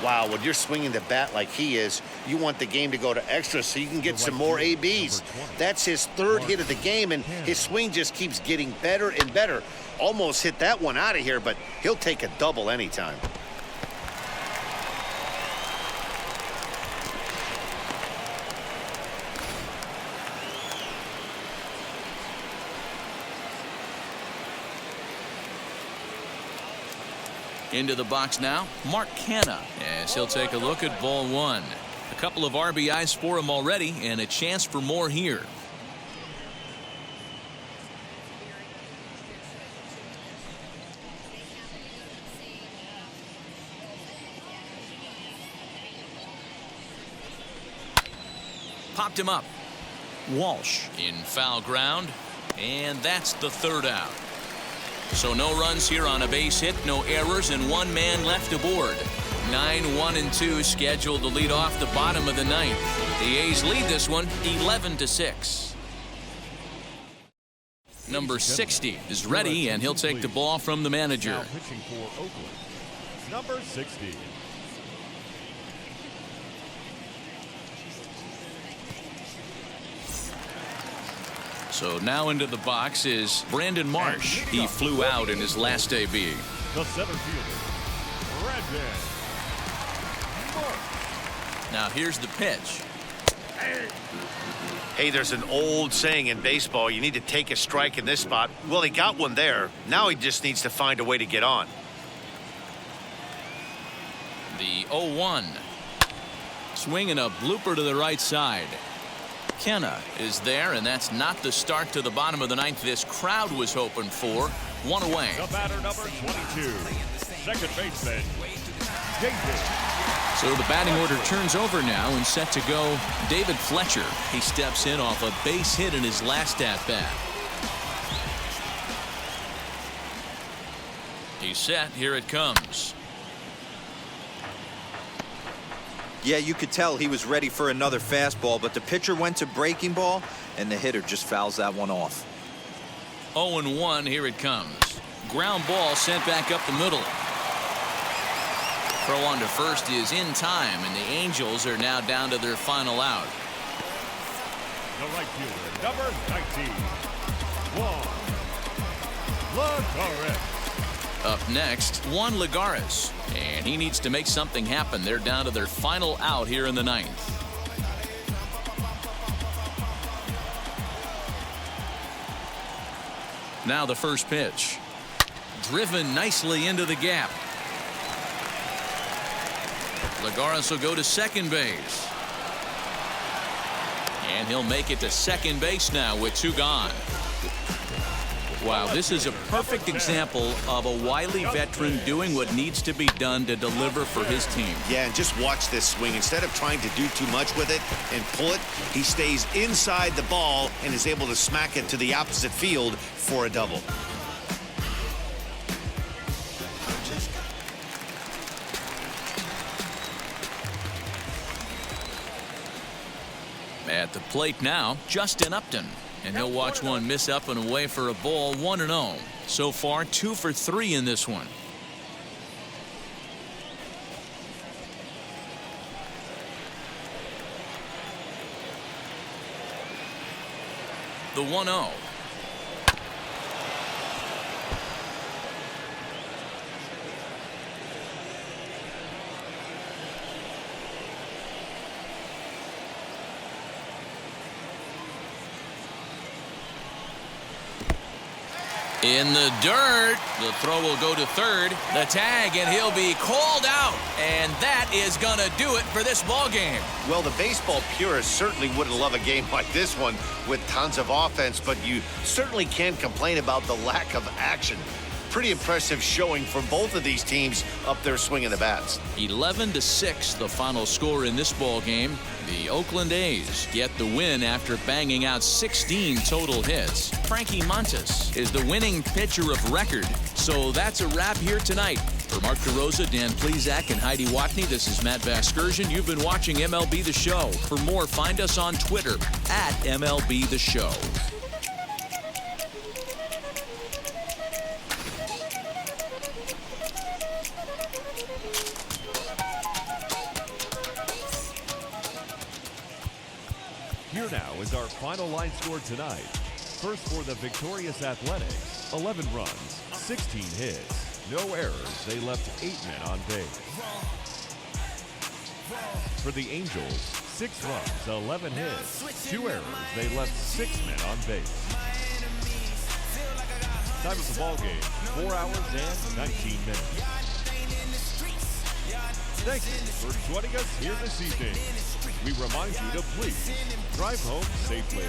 Wow, when you're swinging the bat like he is, you want the game to go to extra so you can get some more ABs. That's his 3rd hit of the game, and his swing just keeps getting better and better. Almost hit that one out of here, but he'll take a double anytime. Into the box now, Mark Canha, as he'll take a look at ball 1. A couple of RBIs for him already, and a chance for more here. Popped him up. Walsh in foul ground, and that's the 3rd out. So no runs here on a base hit, no errors, and 1 man left aboard. 9-1-2 scheduled to lead off the bottom of the 9th. The A's lead this one 11-6. Number 60 is ready, and he'll take the ball from the manager. Now pitching for Oakland, number 60. So now into the box is Brandon Marsh. He flew out in his last AB. The center fielder, Brandon Marsh. Now here's the pitch. Hey, there's an old saying in baseball, you need to take a strike in this spot. Well, he got one there. Now he just needs to find a way to get on. The 0-1. Swinging a blooper to the right side. Kenna is there, and that's not the start to the bottom of the ninth this crowd was hoping for. One away. The batter, number 22, second baseman, David. So the batting order turns over now, and set to go David Fletcher. He steps in off a base hit in his last at-bat. He's set. Here it comes. Yeah, you could tell he was ready for another fastball, but the pitcher went to breaking ball, and the hitter just fouls that one off. 0-1. Here it comes. Ground ball sent back up the middle. Throw on to first is in time, and the Angels are now down to their final out. The right fielder, number 19, Juan Lagares. Up next, Juan Lagares, and he needs to make something happen. They're down to their final out here in the ninth. Now the first pitch. Driven nicely into the gap. Lagares will go to second base. And he'll make it to second base now with 2 gone. Wow, this is a perfect example of a wily veteran doing what needs to be done to deliver for his team. Yeah, and just watch this swing. Instead of trying to do too much with it and pull it, he stays inside the ball and is able to smack it to the opposite field for a double. At the plate now, Justin Upton. And he'll watch one miss up and away for a ball. 1-0. So far, 2 for 3 in this one. The 1-0. In the dirt. The throw will go to third. The tag, and he'll be called out. And that is going to do it for this ball game. Well, the baseball purists certainly wouldn't love a game like this one with tons of offense, but you certainly can't complain about the lack of action. Pretty impressive showing from both of these teams up there swinging the bats. 11-6 the final score in this ball game. The Oakland A's get the win after banging out 16 total hits. Frankie Montas is the winning pitcher of record. So that's a wrap here tonight. For Mark DeRosa, Dan Plesac, and Heidi Watney, this is Matt Vasgersian. You've been watching MLB The Show. For more, find us on Twitter at MLB The Show. Here now is our final line score tonight. First for the victorious Athletics, 11 runs, 16 hits, no errors. They left 8 men on base. For the Angels, 6 runs, 11 hits, 2 errors. They left 6 men on base. Time of the ball game, 4 hours and 19 minutes. Thank you for joining us here this evening. We remind you to please drive home safely.